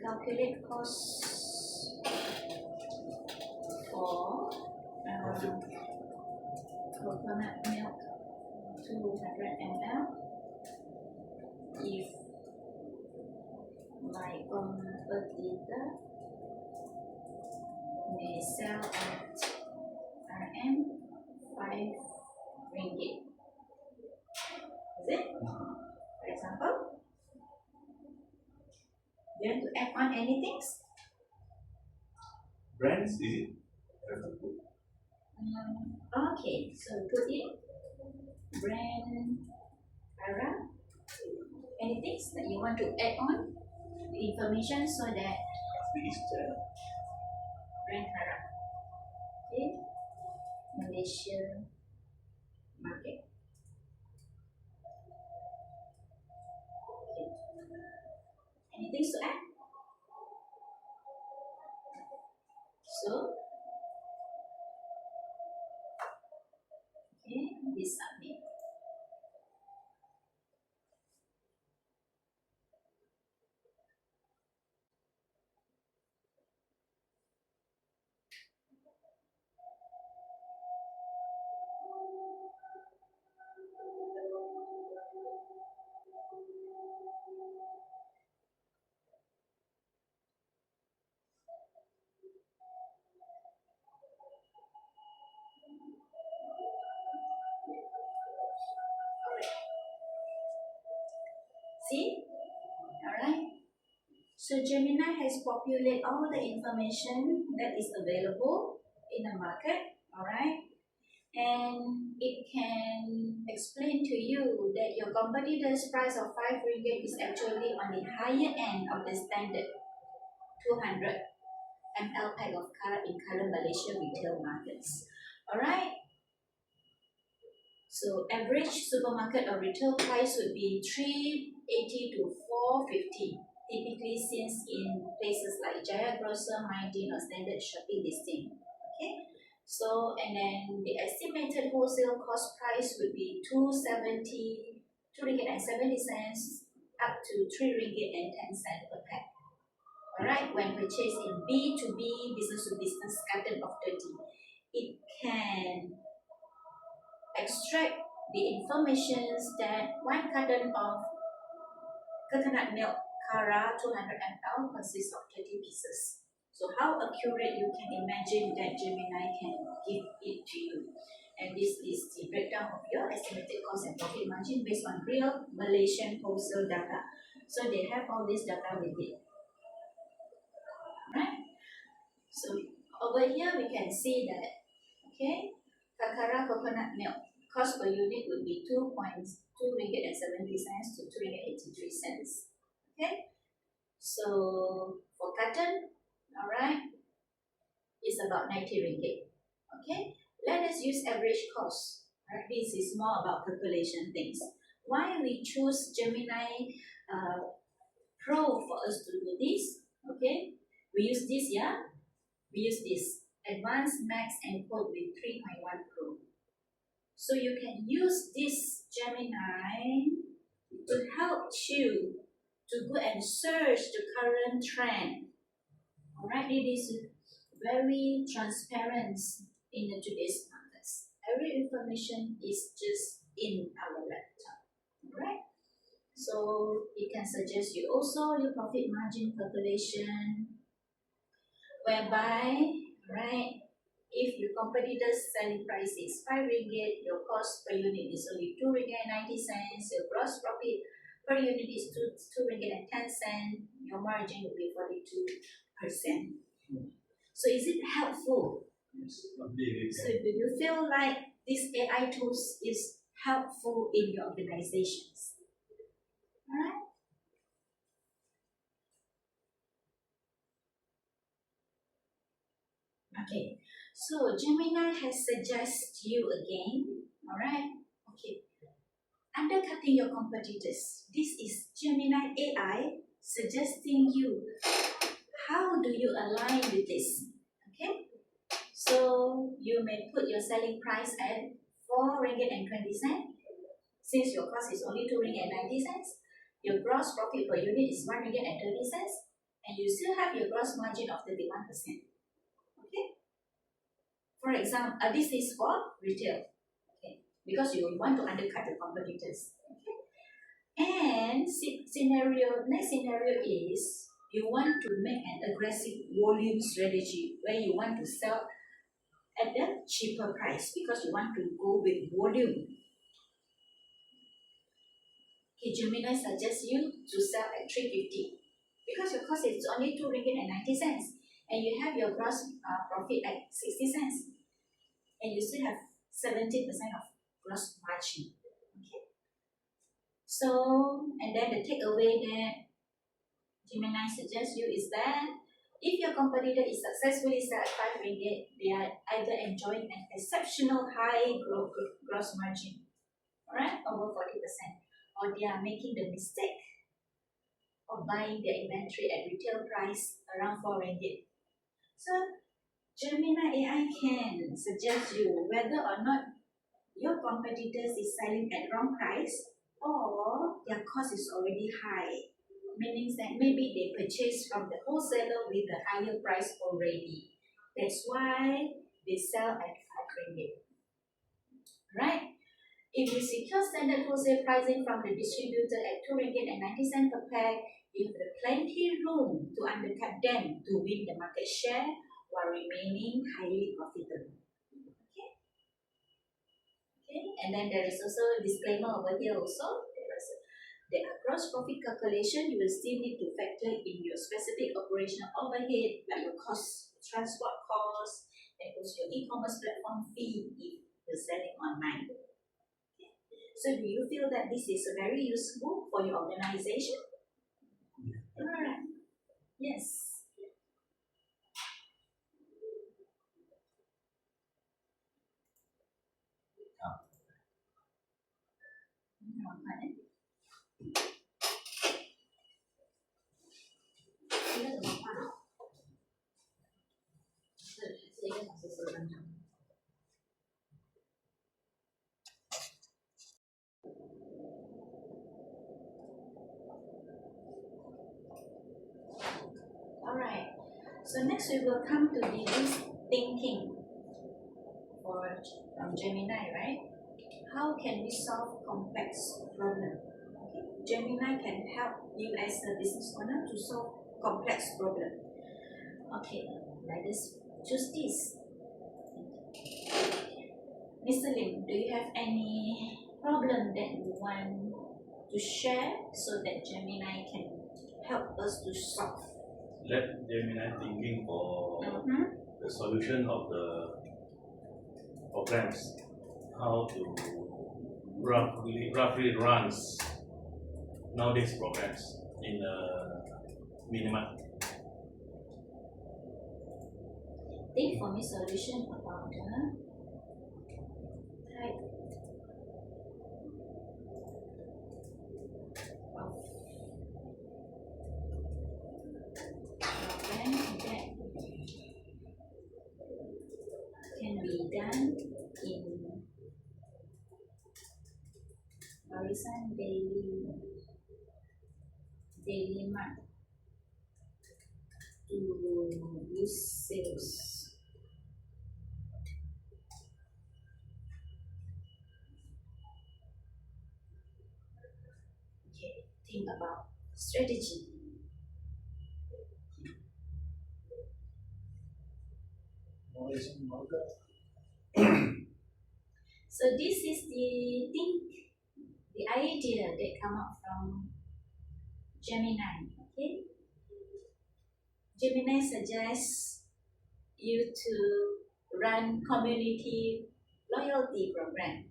Calculate costs for coconut milk 200 ml. If my competitor may sell at RM 5 ringgit. Is it? For example, do you want to add on anything? brands, is it? Okay, so put in brand Ara. Anything that you want to add on the information so that brand Ara. Okay, Malaysia market. Okay. Anything to add? So, okay, we submit. See? Alright. So Gemini has populated all the information that is available in the market. Alright. And it can explain to you that your competitor's price of 5 ringgit is actually on the higher end of the standard 200 ml pack of card in current Malaysia retail markets. Alright. So average supermarket or retail price would be 380 to 450, typically seen in places like Jaya Grocer, MyDean or Standard Shopping listing. Okay, so and then the estimated wholesale cost price would be 2.70 cents up to 3 ringgit and 10 cents per pack. Alright, when purchased in B2B, business to business carton of 30, it can extract the information that 1 carton of coconut milk Cara 200 ml consists of 30 pieces. So how accurate you can imagine that Gemini can give it to you. And this is the breakdown of your estimated cost and profit margin based on real Malaysian wholesale data. So they have all this data with it. Right? So over here we can see that, okay, Kakara coconut milk cost per unit would be 2.2 ringgit and 70 cents to 2 ringgit 83 cents. Okay, so for carton, alright, it's about 90 ringgit. Okay, let us use average cost. Right? This is more about calculation things. Why we choose Gemini Pro for us to do this? Okay, we use this, yeah. We use this Advanced Max Encode with 3.1 Pro. So you can use this Gemini to help you to go and search the current trend. Alright, it is very transparent in today's markets. Every information is just in our laptop. Alright, so it can suggest you also your profit margin calculation, whereby, right, if your competitor's selling price is 5 ringgit, your cost per unit is only 2 ringgit and 90 cents, your gross profit per unit is 2 ringgit and 10 cents, your margin will be 42%. So is it helpful? Yes, So do you feel like this AI tools is helpful in your organizations? Alright? Okay, so Gemini has suggested you again, alright? Okay, undercutting your competitors. This is Gemini AI suggesting you how do you align with this, okay? So you may put your selling price at 4 ringgit and 20 cents. Since your cost is only 2 ringgit and 90 cents, your gross profit per unit is 1 ringgit and 30 cents, and you still have your gross margin of 31%. Okay? For example, this is for retail, okay? Because you want to undercut the competitors. Okay? And next scenario is you want to make an aggressive volume strategy where you want to sell at a cheaper price because you want to go with volume. Okay, Gemini suggests you to sell at 350 because your cost is only 2 ringgit and 90 cents and you have your gross profit at 60 cents and you still have 70% of gross margin. Okay. So, and then the takeaway that Gemini suggests you is that if your competitor is successfully sell at 5 ringgit, they are either enjoying an exceptional high gross margin, alright, over 40%, or they are making the mistake of buying their inventory at retail price around 4 ringgit. So Gemini AI can suggest you whether or not your competitors is selling at wrong price or their cost is already high. Meaning that maybe they purchase from the wholesaler with a higher price already. That's why they sell at 5 ringgit. Right? If you secure standard wholesale pricing from the distributor at 2 ringgit and 90 cents per pack, you have plenty room to undercut them to win the market share while remaining highly profitable. Okay, and then there is also a disclaimer over here also. There are gross profit calculation. You will still need to factor in your specific operational overhead, like your cost, transport costs, and also your e-commerce platform fee if you're selling online. Okay. So do you feel that this is very useful for your organization? Alright. Yes. Okay. 一个怎么换啊？是1个小时10分钟。Alright. So next we will come to this thinking from Gemini, right? How can we solve complex problem? Okay. Gemini can help you as a business owner to solve complex problem. Okay, let us choose this. Mr. Lim, do you have any problem that you want to share so that Gemini can help us to solve? Let Gemini thinking for the solution of the programs, how to roughly runs nowadays programs in a minimum. Think for me solution about the type of program that can be done in horizon daily month to boost sales. Okay, think about strategy. So this is the idea that come up from Gemini. Okay, Gemini suggests you to run community loyalty program.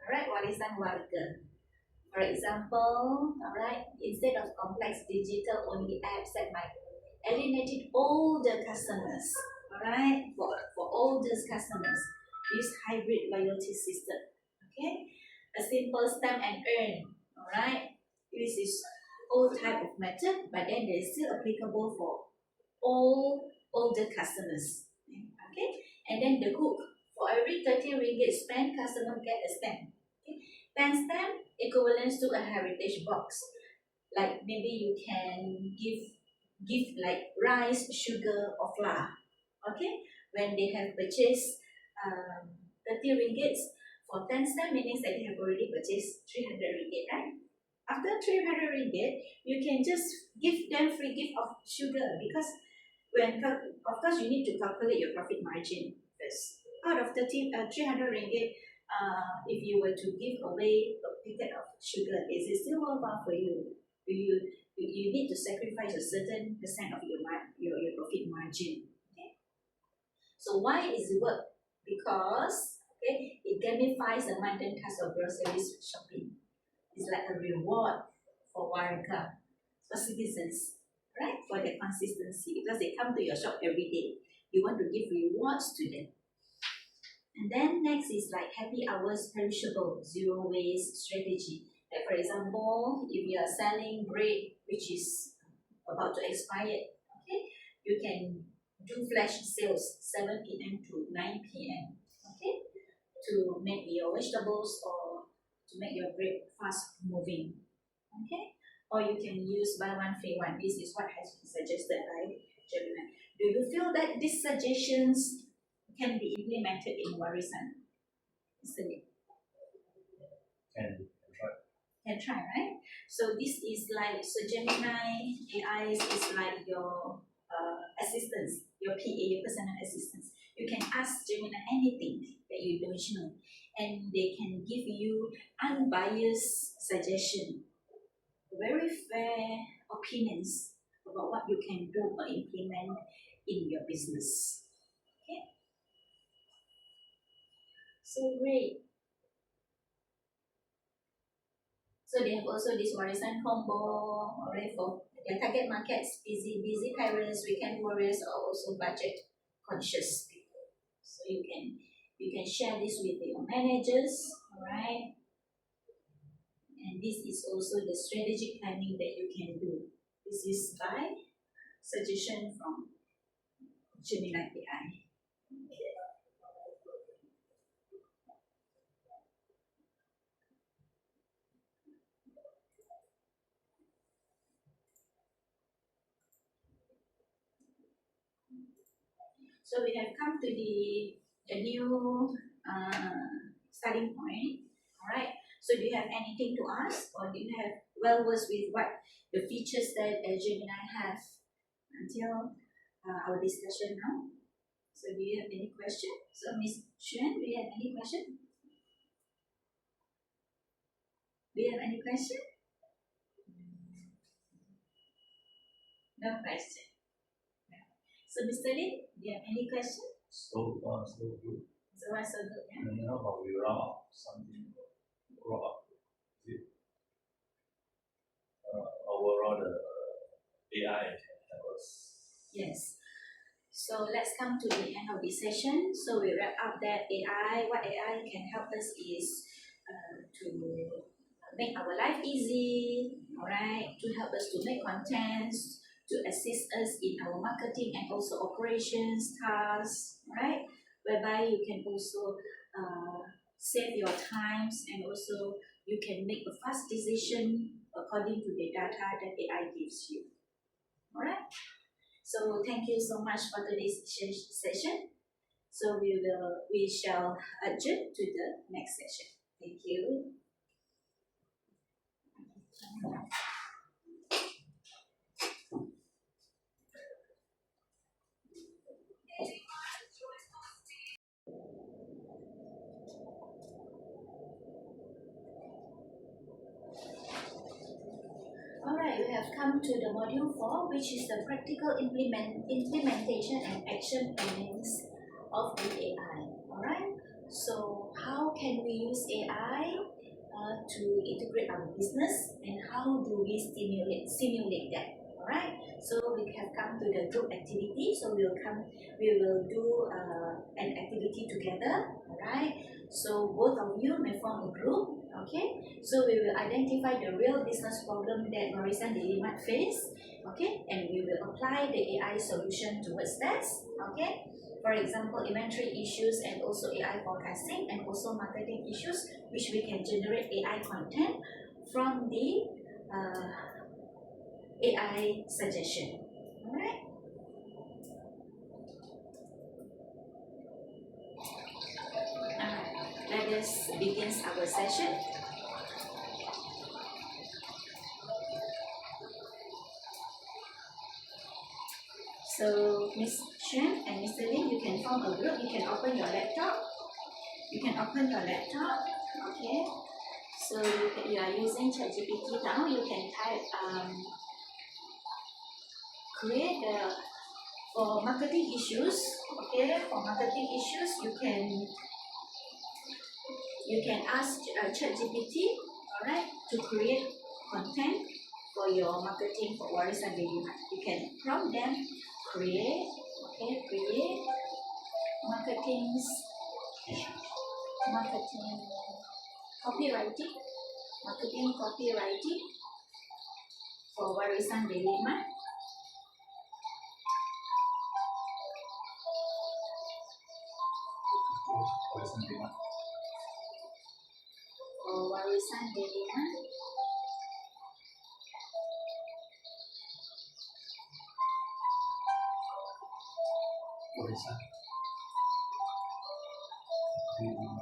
Alright, warisan warga. For example, alright, instead of complex digital only apps that might alienate all the customers, alright, for all those customers, use hybrid loyalty system. Okay, a simple stamp and earn. Alright, this is old type of method, but then they're still applicable for all the customers. Okay, and then the hook, for every 30 ringgit spent, customer get a stamp. Okay? 10 stamp equivalents to a heritage box. Like maybe you can give like rice, sugar, or flour. Okay, when they have purchased 30 ringgits for 10 stamp, means that they have already purchased 300 ringgit, right? After 300 ringgit, you can just give them free gift of sugar, because of course you need to calculate your profit margin first. Out of 300 ringgit, if you were to give away a packet of sugar, is it still worthwhile for you? You need to sacrifice a certain percent of your profit margin. Okay. So why is it work? Because it gamifies the mundane task of groceries shopping. It's like a reward for warga, for citizens, right? For their consistency, because they come to your shop every day. You want to give rewards to them. And then next is like happy hours perishable, zero waste strategy. Like for example, if you are selling bread which is about to expire, okay, you can do flash sales 7 p.m. to 9 p.m. Okay, to make your vegetables or to make your bread fast moving. Okay, or you can use buy one free one. This is what has been suggested by Gemini. Do you feel that these suggestions can be implemented in Warisan? Isn't it? Can try. Can try, right? So this is like, so Gemini AI is like your assistants, your PA, your personal assistants. You can ask Gemini anything that you don't know, and they can give you unbiased suggestion, very fair opinions about what you can do or implement in your business. Okay, so great. So they have also this Warisan combo, alright, for their target markets, busy parents, weekend warriors, or also budget conscious people. So you can share this with your managers, alright. And this is also the strategic planning that you can do. This is by suggestion from Gemini AI. So we have come to the new starting point. Alright. So do you have anything to ask, or do you have well versed with what the features that Gemini has until our discussion now? So do you have any question? So Miss Xuan, do you have any question? Do you have any question? No question. So Mr. Lee, do you have any question? So good. So what's so good? Yeah? And how about we round up something? Round up. Is it? Overall, the AI can help us. Yes. So let's come to the end of this session. So we wrap up that what AI can help us is to make our life easy, alright, to help us to make contents, to assist us in our marketing and also operations tasks, right? Whereby you can also save your times, and also you can make a fast decision according to the data that AI gives you. Alright? So thank you so much for today's session. So we shall adjourn to the next session. Thank you. Alright, we have come to the module 4, which is the practical implementation and action plannings of the AI. Alright, so how can we use AI to integrate our business, and how do we simulate that? Alright, so we have come to the group activity. So we will do an activity together. Alright, so both of you may form a group. Okay, so we will identify the real business problem that Warisan Daily Mart face. Okay, and we will apply the AI solution towards that. Okay, for example, inventory issues, and also AI forecasting, and also marketing issues, which we can generate AI content from the AI suggestion. Alright. Let us begin our session. So Ms. Xuan and Mr. Lin, you can form a group. You can open your laptop. Okay. So you are using ChatGPT now. You can type create for marketing issues. Okay, for marketing issues, you can ask ChatGPT, alright, to create content for your marketing for Warisan Daily Mart. You can prompt them, create marketing copywriting for Warisan Daily Mart. Warisan Dima. or warisan delimat. Warisan Dima.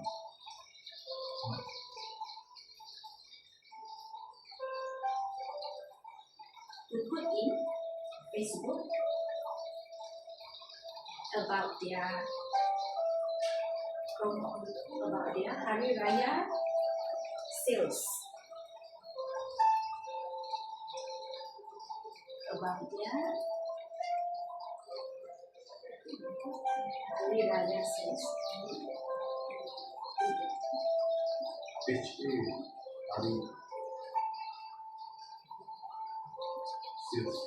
To put in Facebook about their about their Hari Raya sales, about their Hari Raya sales. Page A, Hari Sales.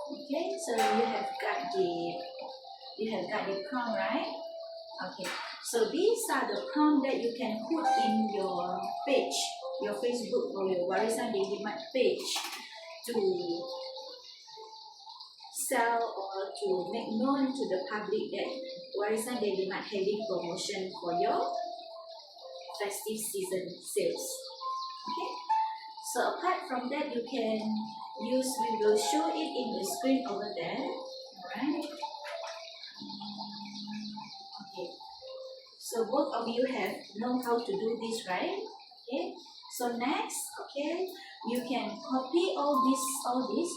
Okay, so you have got the prompt, right? Okay, so these are the prompt that you can put in your page, your Facebook or your Warisan Delimat page to sell or to make known to the public that Warisan Delimat having promotion for your festive season sales. Okay, so apart from that, you can use, we will show it in the screen over there. Alright. Okay. So both of you have know how to do this, right? Okay. So next, okay, you can copy all this,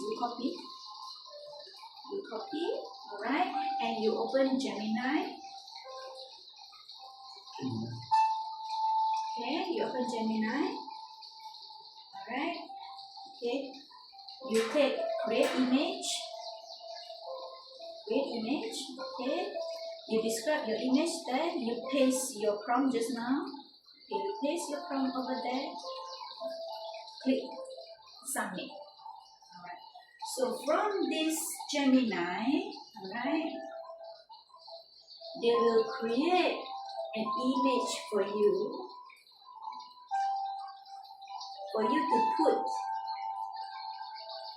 you copy, alright, and you open Gemini. Okay, you open Gemini. Alright. Okay. You take create image. Okay. You describe your image there. You paste your prompt just now. Okay, you paste your prompt over there. Click submit. Alright. So from this Gemini, alright, they will create an image for you to put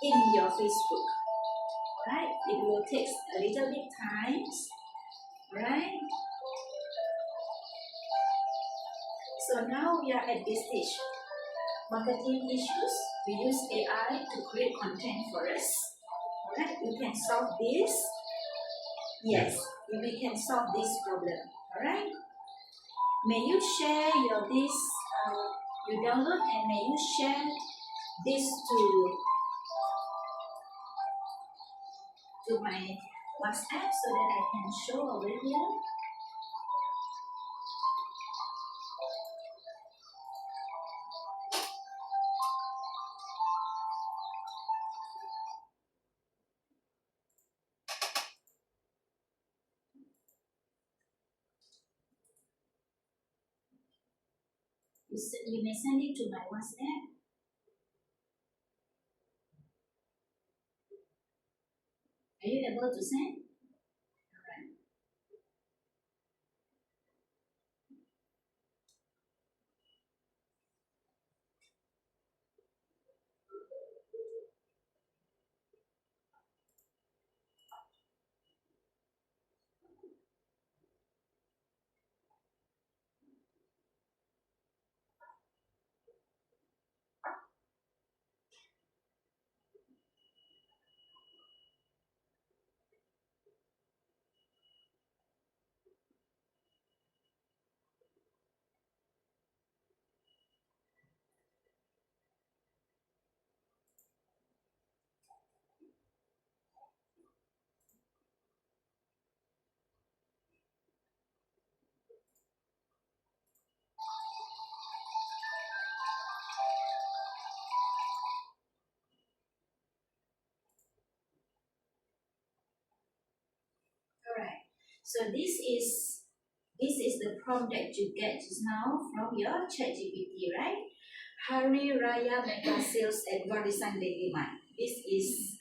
in your Facebook. Right? It will take a little bit time. Right? So now we are at this stage. Marketing issues. We use AI to create content for us. Alright? You can solve this. Yes, we can solve this problem. Alright? May you share your this. You download and may you share this to my WhatsApp so that I can show over here. You may send it to my WhatsApp. Are you able to send? Alright. Alright. So this is the prompt that you get just now from your ChatGPT, right? Hari Raya Mega Sales at Warisan Delimat. This is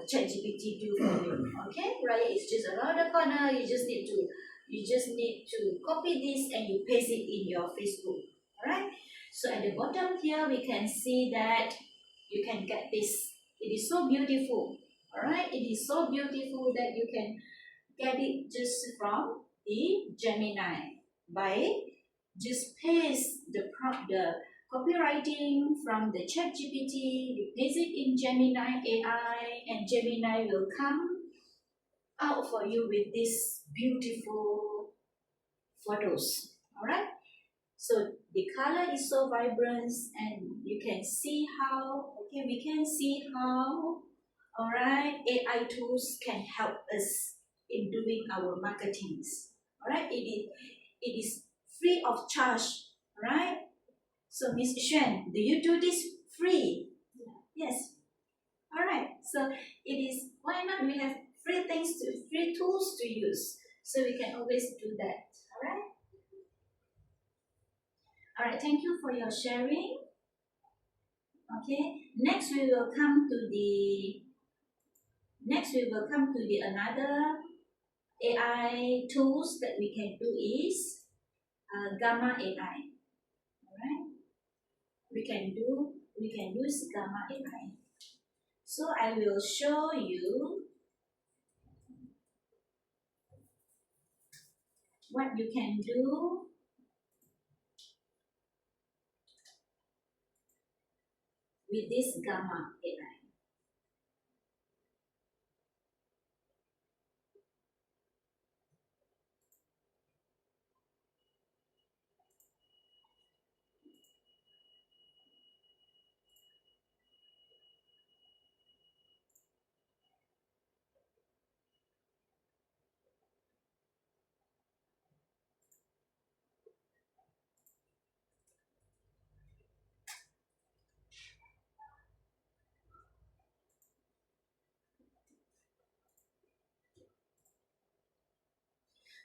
ChatGPT do for you. Okay, Raya is just around the corner. You just need to copy this and you paste it in your Facebook. Alright. So at the bottom here we can see that you can get this. It is so beautiful. Alright, it is so beautiful that you can get it just from the Gemini by just paste the copywriting from the ChatGPT, you paste it in Gemini AI, and Gemini will come out for you with these beautiful photos. Alright? So the color is so vibrant, and you can see how, we can see how, alright, AI tools can help us in doing our marketings. Alright? It is free of charge. Alright? So Miss Xuan, do you do this free? Yes. Alright. So it is, why not we have free tools to use. So we can always do that. Alright? Alright, thank you for your sharing. Okay. Next we will come to the another AI tools that we can do is Gamma AI. Alright? We can use Gamma AI. So I will show you what you can do with this Gamma AI.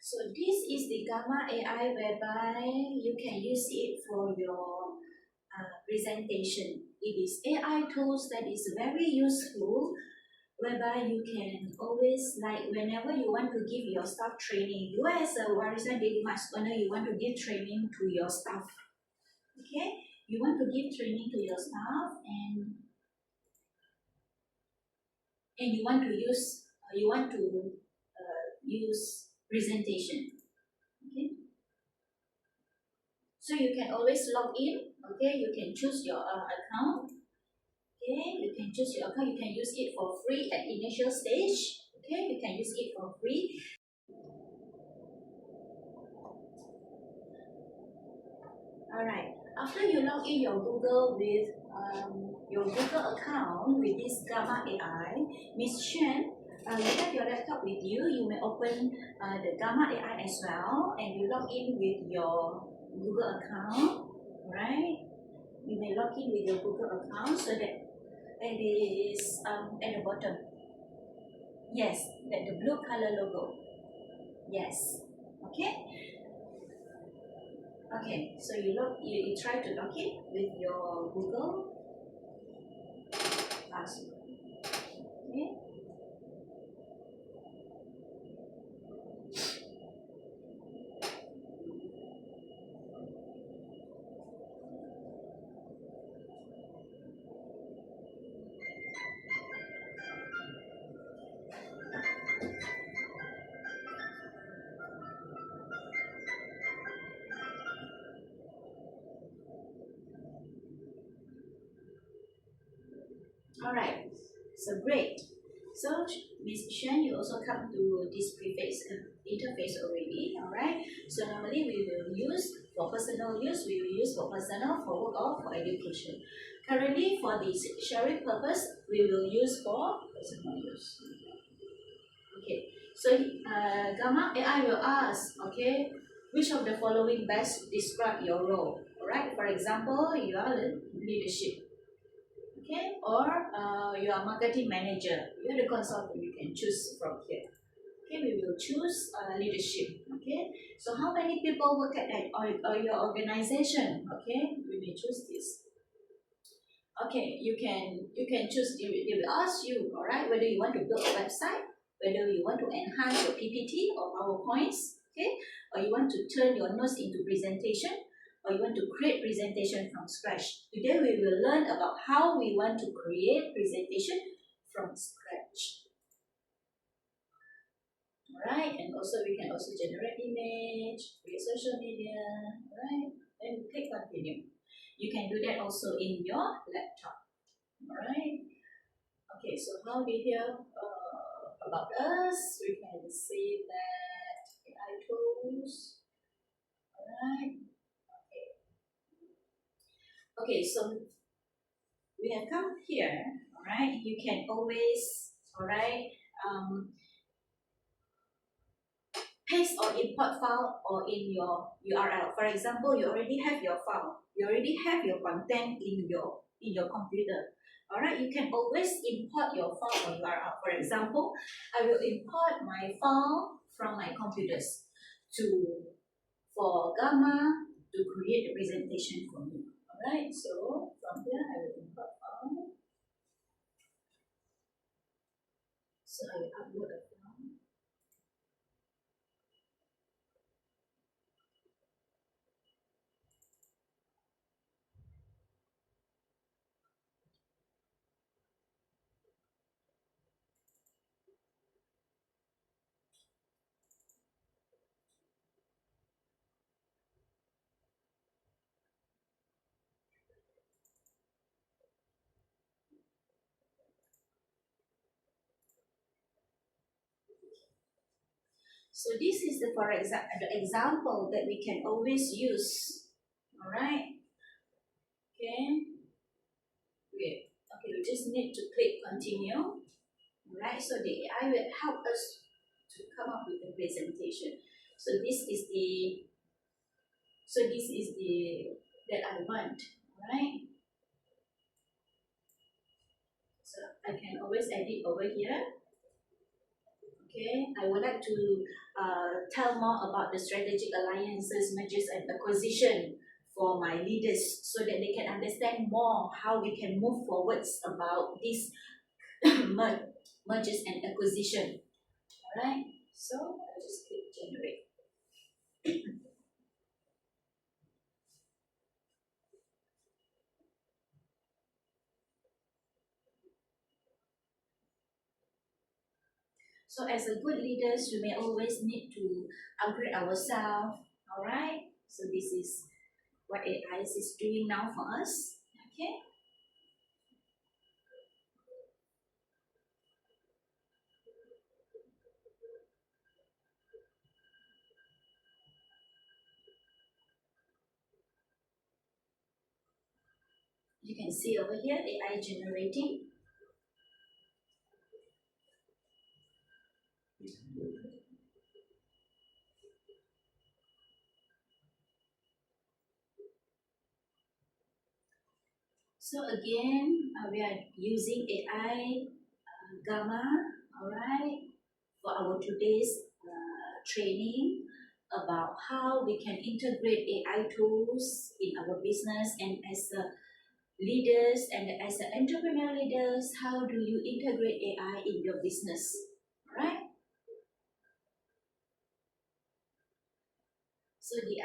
So this is the Gamma AI whereby you can use it for your presentation. It is AI tools that is very useful, whereby you can always, like whenever you want to give your staff training, you as a Warisan Daily Master owner, you want to give training to your staff. Okay, you want to give training to your staff, and you want to use presentation. Okay, so you can always log in. Okay, you can choose your account. Okay, you can choose your account. You can use it for free at initial stage. Okay, you can use it for free. Alright, after you log in your Google with your Google account with this Gamma AI, Miss Xuan, you have your laptop with you. You may open the Gamma AI as well, and you log in with your Google account. Right? You may log in with your Google account so that it is at the bottom. Yes, that the blue color logo. Yes. Okay. Okay, so you try to log in with your Google password. Okay. Alright, so great. So Ms. Shen, you also come to this interface already. Alright, so normally we will use for personal use, we will use for personal, for work, or for education. Currently, for this sharing purpose, we will use for personal use. Okay, so Gamma AI will ask, okay, which of the following best describe your role? Alright, for example, you are leadership. Okay, or you are marketing manager, you are the consultant, you can choose from here. Okay, we will choose leadership. Okay, so how many people work at that or your organization? Okay, we may choose this. Okay, you can choose. They will ask you, all right, whether you want to build a website, whether you want to enhance your PPT or PowerPoints, okay, or you want to turn your notes into presentation, or you want to create presentation from scratch. Today we will learn about how we want to create presentation from scratch. Alright, and also we can also generate image, create social media, right? Then click continue. You can do that also in your laptop. Alright. Okay, so how we hear about us? We can see that AI tools. Alright. Okay. Okay, so we have come here. Alright. You can always, alright, paste or import file or in your URL. For example, you already have your file. You already have your content in your computer. Alright, you can always import your file or URL. For example, I will import my file from my computers for Gamma to create a presentation for me. Alright, so from here I will import file. So I will upload a file. So this is the example that we can always use. Alright. Okay. Great. Okay, we just need to click continue. Alright, so the AI will help us to come up with the presentation. So this is the that I want. Alright. So I can always edit over here. Okay, I would like to tell more about the strategic alliances, mergers, and acquisition for my leaders so that they can understand more how we can move forwards about this mergers and acquisition. Alright, so I'll just click generate. So as a good leaders, we may always need to upgrade ourselves. Alright, so this is what AI is doing now for us. Okay. You can see over here AI generating. So again, we are using AI Gamma, alright, for our today's training about how we can integrate AI tools in our business, and as a leaders and as an entrepreneur leaders, how do you integrate AI in your business, right? So the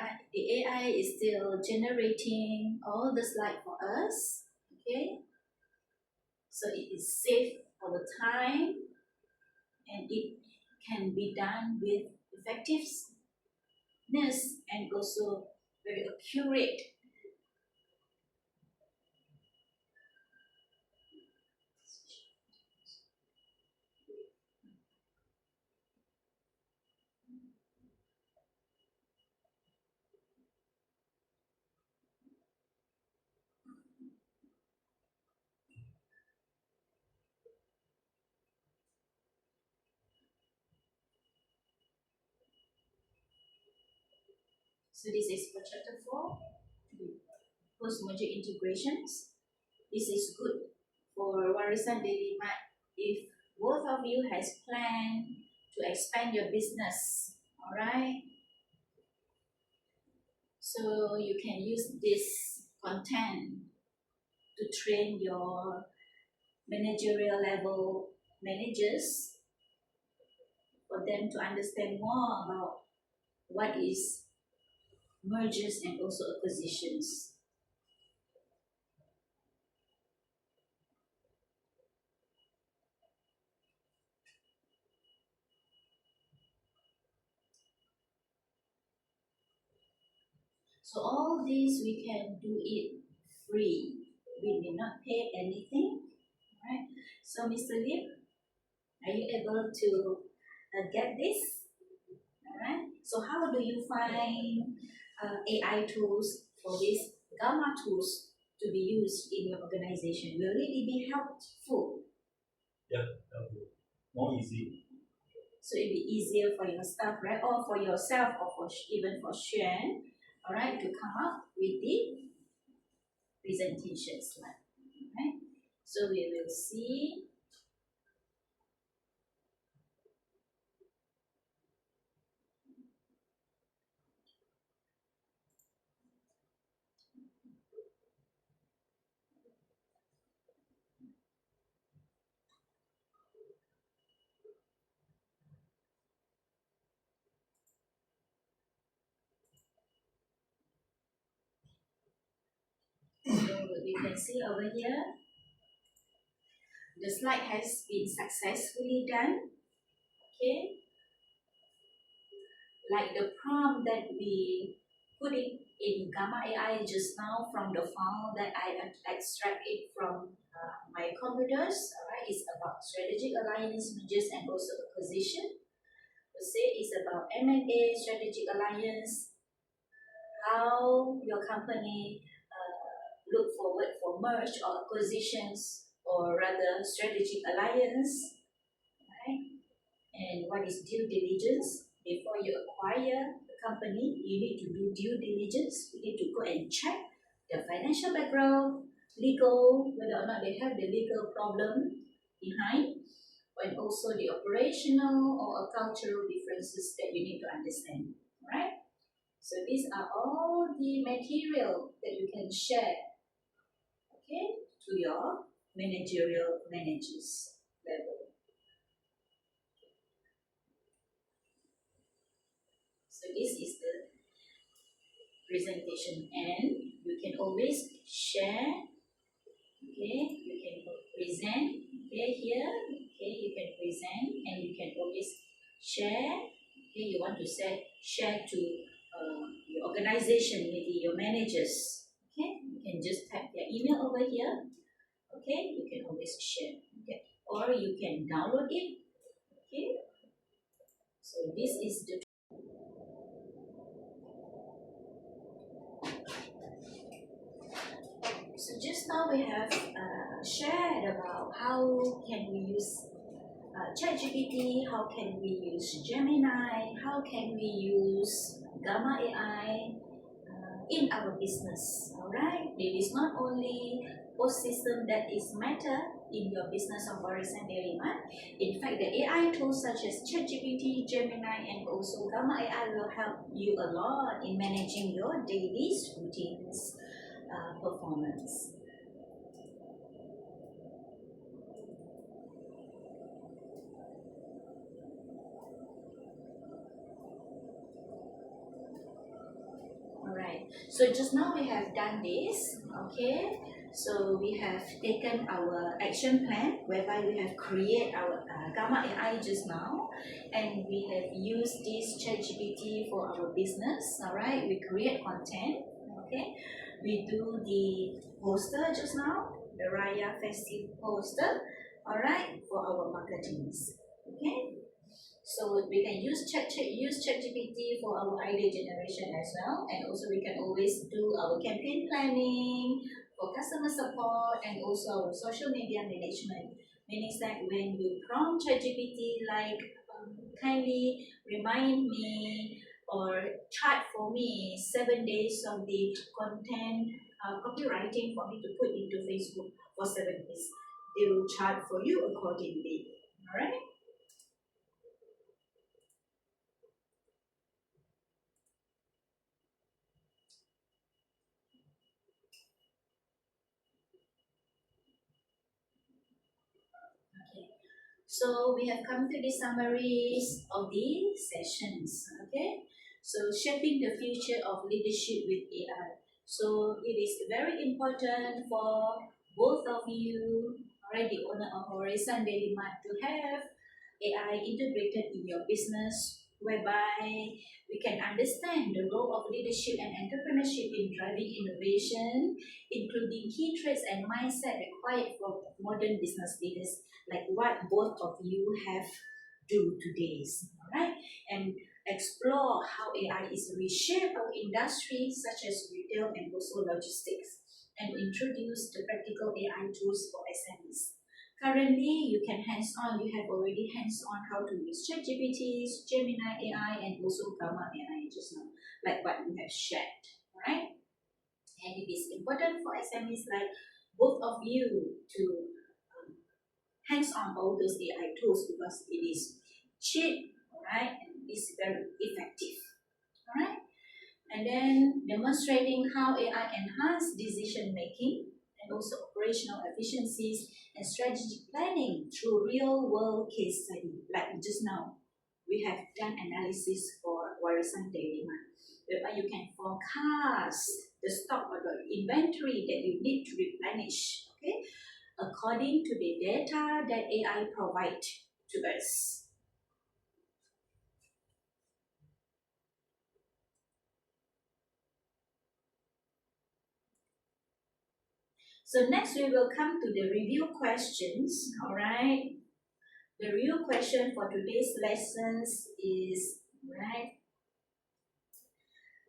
AI is still generating all the slide for us, okay? So it is save our time and it can be done with effectiveness and also very accurate. So this is for chapter 4, post-merger integrations. This is good for Warisan Daily Mart if both of you has planned to expand your business, alright? So you can use this content to train your managerial level managers for them to understand more about what is mergers and also acquisitions. So all these we can do it free. We may not pay anything, right? So Mr. Lim, are you able to get this? Alright. So how do you find AI tools for these Gamma tools to be used in your organization? Will it be helpful? Yeah, that will be more easy. So it'll be easier for your staff, right? Or for yourself, or for even for Xuan, alright, to come up with the presentation slide. Right? So we will see. So you can see over here, the slide has been successfully done. Okay, like the prompt that we put it in Gamma AI just now from the file that I extracted from my computers. Alright, it's about strategic alliance, mergers, and also acquisition. The say is about M&A, strategic alliance, how your company look forward for merge or acquisitions, or rather strategic alliance, right? And what is due diligence? Before you acquire the company, you need to do due diligence. You need to go and check the financial background, legal, whether or not they have the legal problem behind, and also the operational or cultural differences that you need to understand, right? So these are all the material that you can share, okay, to your managerial managers level. So this is the presentation, and you can always share, okay, you can present, okay, here, okay, you can present, and you can always share, okay, you want to share to your organization, maybe your managers, okay, you can just type their email over here, okay, you can always share, okay, or you can download it, okay. So this is the So just now we have shared about how can we use ChatGPT, how can we use Gemini, how can we use Gamma AI in our business. Alright, it is not only post system that is matter in your business of Barisan Delimat. In fact, the AI tools such as ChatGPT, Gemini, and also Gamma AI will help you a lot in managing your daily routines performance. Alright, so just now we have done this, okay? So we have taken our action plan whereby we have created our Gamma AI just now, and we have used this ChatGPT for our business, alright? We create content, okay? We do the poster just now, the Raya Festive poster, alright, for our marketings, okay? So we can use ChatGPT for our idea generation as well, and also we can always do our campaign planning, for customer support, and also our social media management. Meaning that when you prompt ChatGPT like kindly remind me or chart for me 7 days of the content copywriting for me to put into Facebook for 7 days, they will chart for you accordingly. Alright. So we have come to the summaries of the sessions. Okay, so shaping the future of leadership with AI. So it is very important for both of you, already the owner of Horizon Daily Mart, to have AI integrated in your business, whereby we can understand the role of leadership and entrepreneurship in driving innovation, including key traits and mindset required for modern business leaders, like what both of you have do today. Alright, and explore how AI is reshape our industries such as retail and also logistics, and introduce the practical AI tools for SMEs. Currently, you can hands-on, you have already hands-on how to use ChatGPT, Gemini AI, and also Gamma AI just now, like what you have shared, alright? And it is important for SMEs like both of you to hands-on all those AI tools because it is cheap, alright, and it's very effective, alright? And then demonstrating how AI enhance decision making and also operational efficiencies and strategic planning through real world case study. Like just now, we have done analysis for Horizon Daily Mart, whereby you can forecast the stock or the inventory that you need to replenish, okay, according to the data that AI provide to us. So next we will come to the review questions, alright? The review question for today's lessons is, right?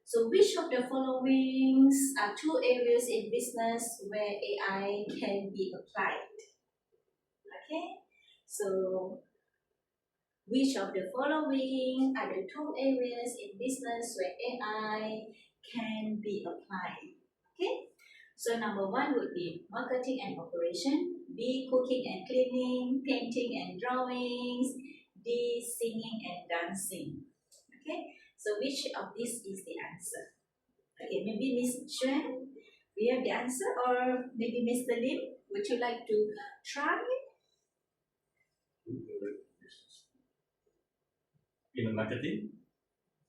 So which of the following are two areas in business where AI can be applied? Okay, so which of the following are the two areas in business where AI can be applied? Okay, so number one would be marketing and operation, B, cooking and cleaning, painting and drawings, D, singing and dancing. Okay, so which of these is the answer? Okay, maybe Miss Xuan, we have the answer, or maybe Mr. Lim, would you like to try? In marketing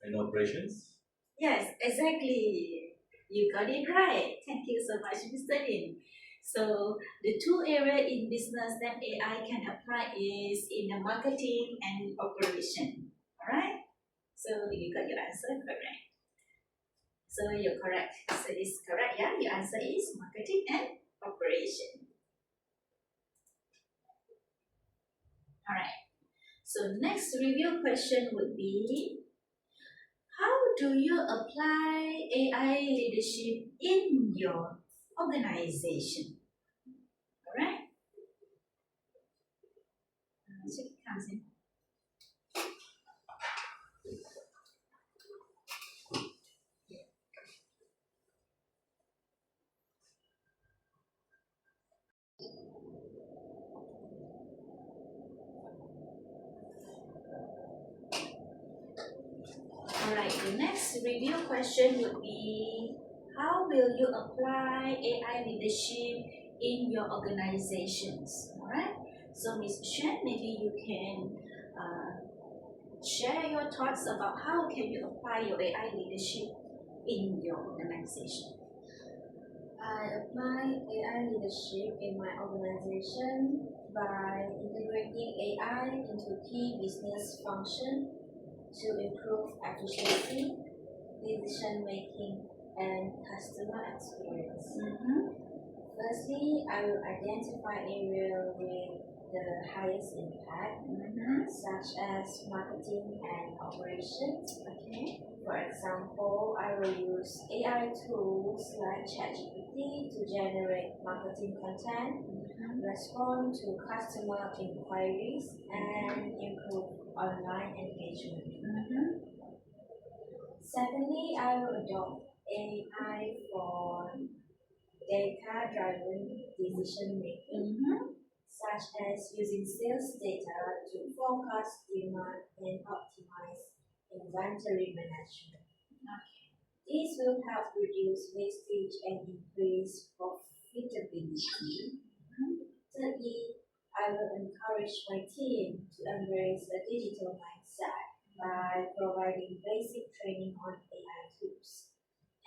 and operations. Yes, exactly. You got it right. Thank you so much, Mr. Lim. So the two areas in business that AI can apply is in the marketing and operation. Alright? So you got your answer correct. So you're correct. So it's correct, yeah? Your answer is marketing and operation. Alright. So next review question would be, how do you apply AI leadership in your organization? Alright? So it comes in. Alright, the next review question would be, how will you apply AI leadership in your organizations? Alright, so Ms. Shen, maybe you can share your thoughts about how can you apply your AI leadership in your organization. I apply AI leadership in my organization by integrating AI into key business functions to improve efficiency, decision making, and customer experience. Firstly, I will identify areas with the highest impact, such as marketing and operations. Okay. For example, I will use AI tools like ChatGPT to generate marketing content, respond to customer inquiries, and improve online engagement. Secondly, I will adopt AI for data-driven decision making, such as using sales data to forecast demand and optimize inventory management. This will help reduce wastage and increase profitability. Thirdly, I will encourage my team to embrace a digital mindset by providing basic training on AI tools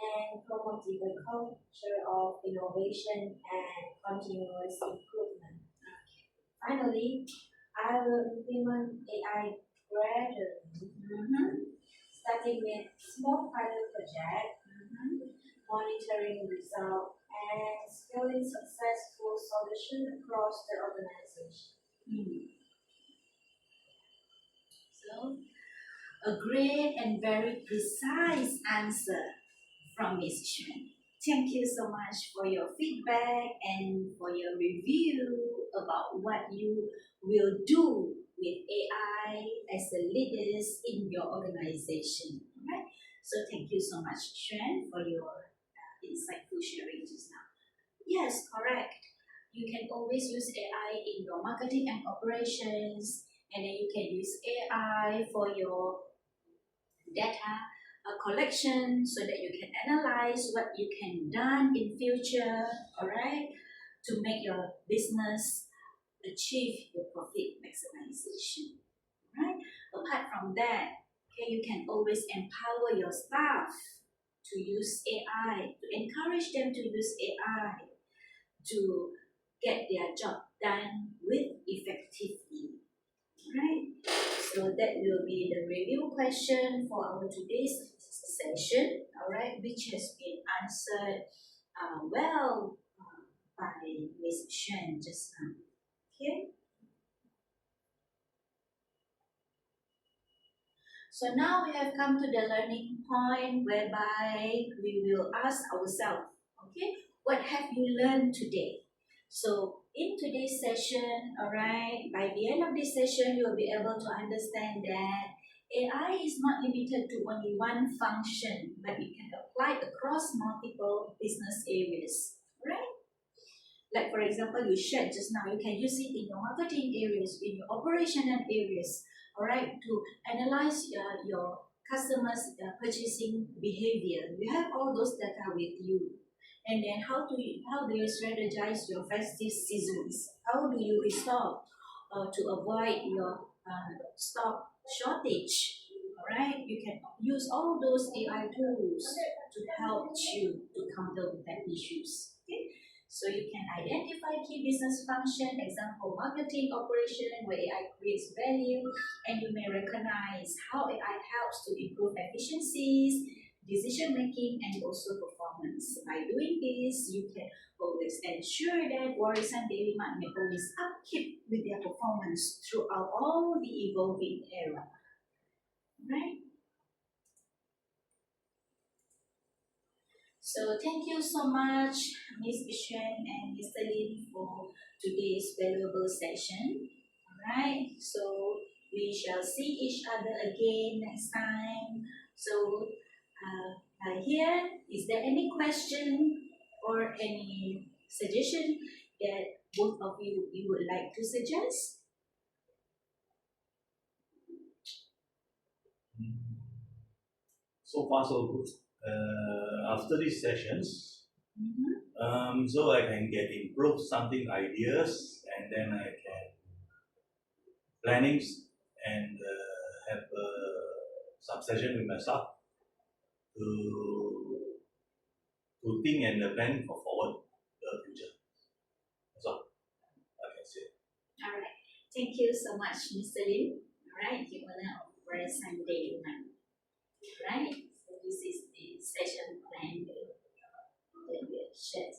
and promoting a culture of innovation and continuous improvement. Finally, I will implement AI gradually, starting with small pilot projects, monitoring results, and scaling successful solutions across the organization. So, a great and very precise answer from Ms. Chen. Thank you so much for your feedback and for your review about what you will do with AI as a leaders in your organization. Alright? So thank you so much, Chen, for your insightful sharing just now. Yes, correct. You can always use AI in your marketing and operations, and then you can use AI for your data collection so that you can analyze what you can done in future, all right, to make your business achieve your profit maximization, right? Apart from that, okay, you can always empower your staff to use AI, to encourage them to use AI to get their job done with effectively, right? So that will be the review question for our today's session, all right, which has been answered well by Ms. Shen just now. Okay. So now we have come to the learning point whereby we will ask ourselves, okay, what have you learned today? So in today's session, all right, by the end of this session, you will be able to understand that AI is not limited to only one function, but it can apply across multiple business areas, right? Like for example, you shared just now, you can use it in your marketing areas, in your operational areas, all right, to analyze your customers' purchasing behavior. You have all those data with you. And then how do you strategize your festive seasons? How do you restock to avoid your stock shortage? All right, you can use all those AI tools to help you to counter with that issues. Okay, so you can identify key business function, example marketing operation where AI creates value, and you may recognize how AI helps to improve efficiencies, decision making, and also performance. By doing this, you can always ensure that Warrisan Daily Mart may always upkeep with their performance throughout all the evolving era. Right? So thank you so much, Ms. Bishan and Mr. Lin, for today's valuable session. Alright, so we shall see each other again next time. So here, is there any question or any suggestion that both of you would like to suggest? So far, so good. After these sessions, so I can get improve something ideas, and then I can plannings and have some session with myself to think and plan for forward the future. That's all I can say. All right. Thank you so much, Mr. Lim. All right, the owner of Warrisan Daily Mart. Right. So this is the session plan that we have shared.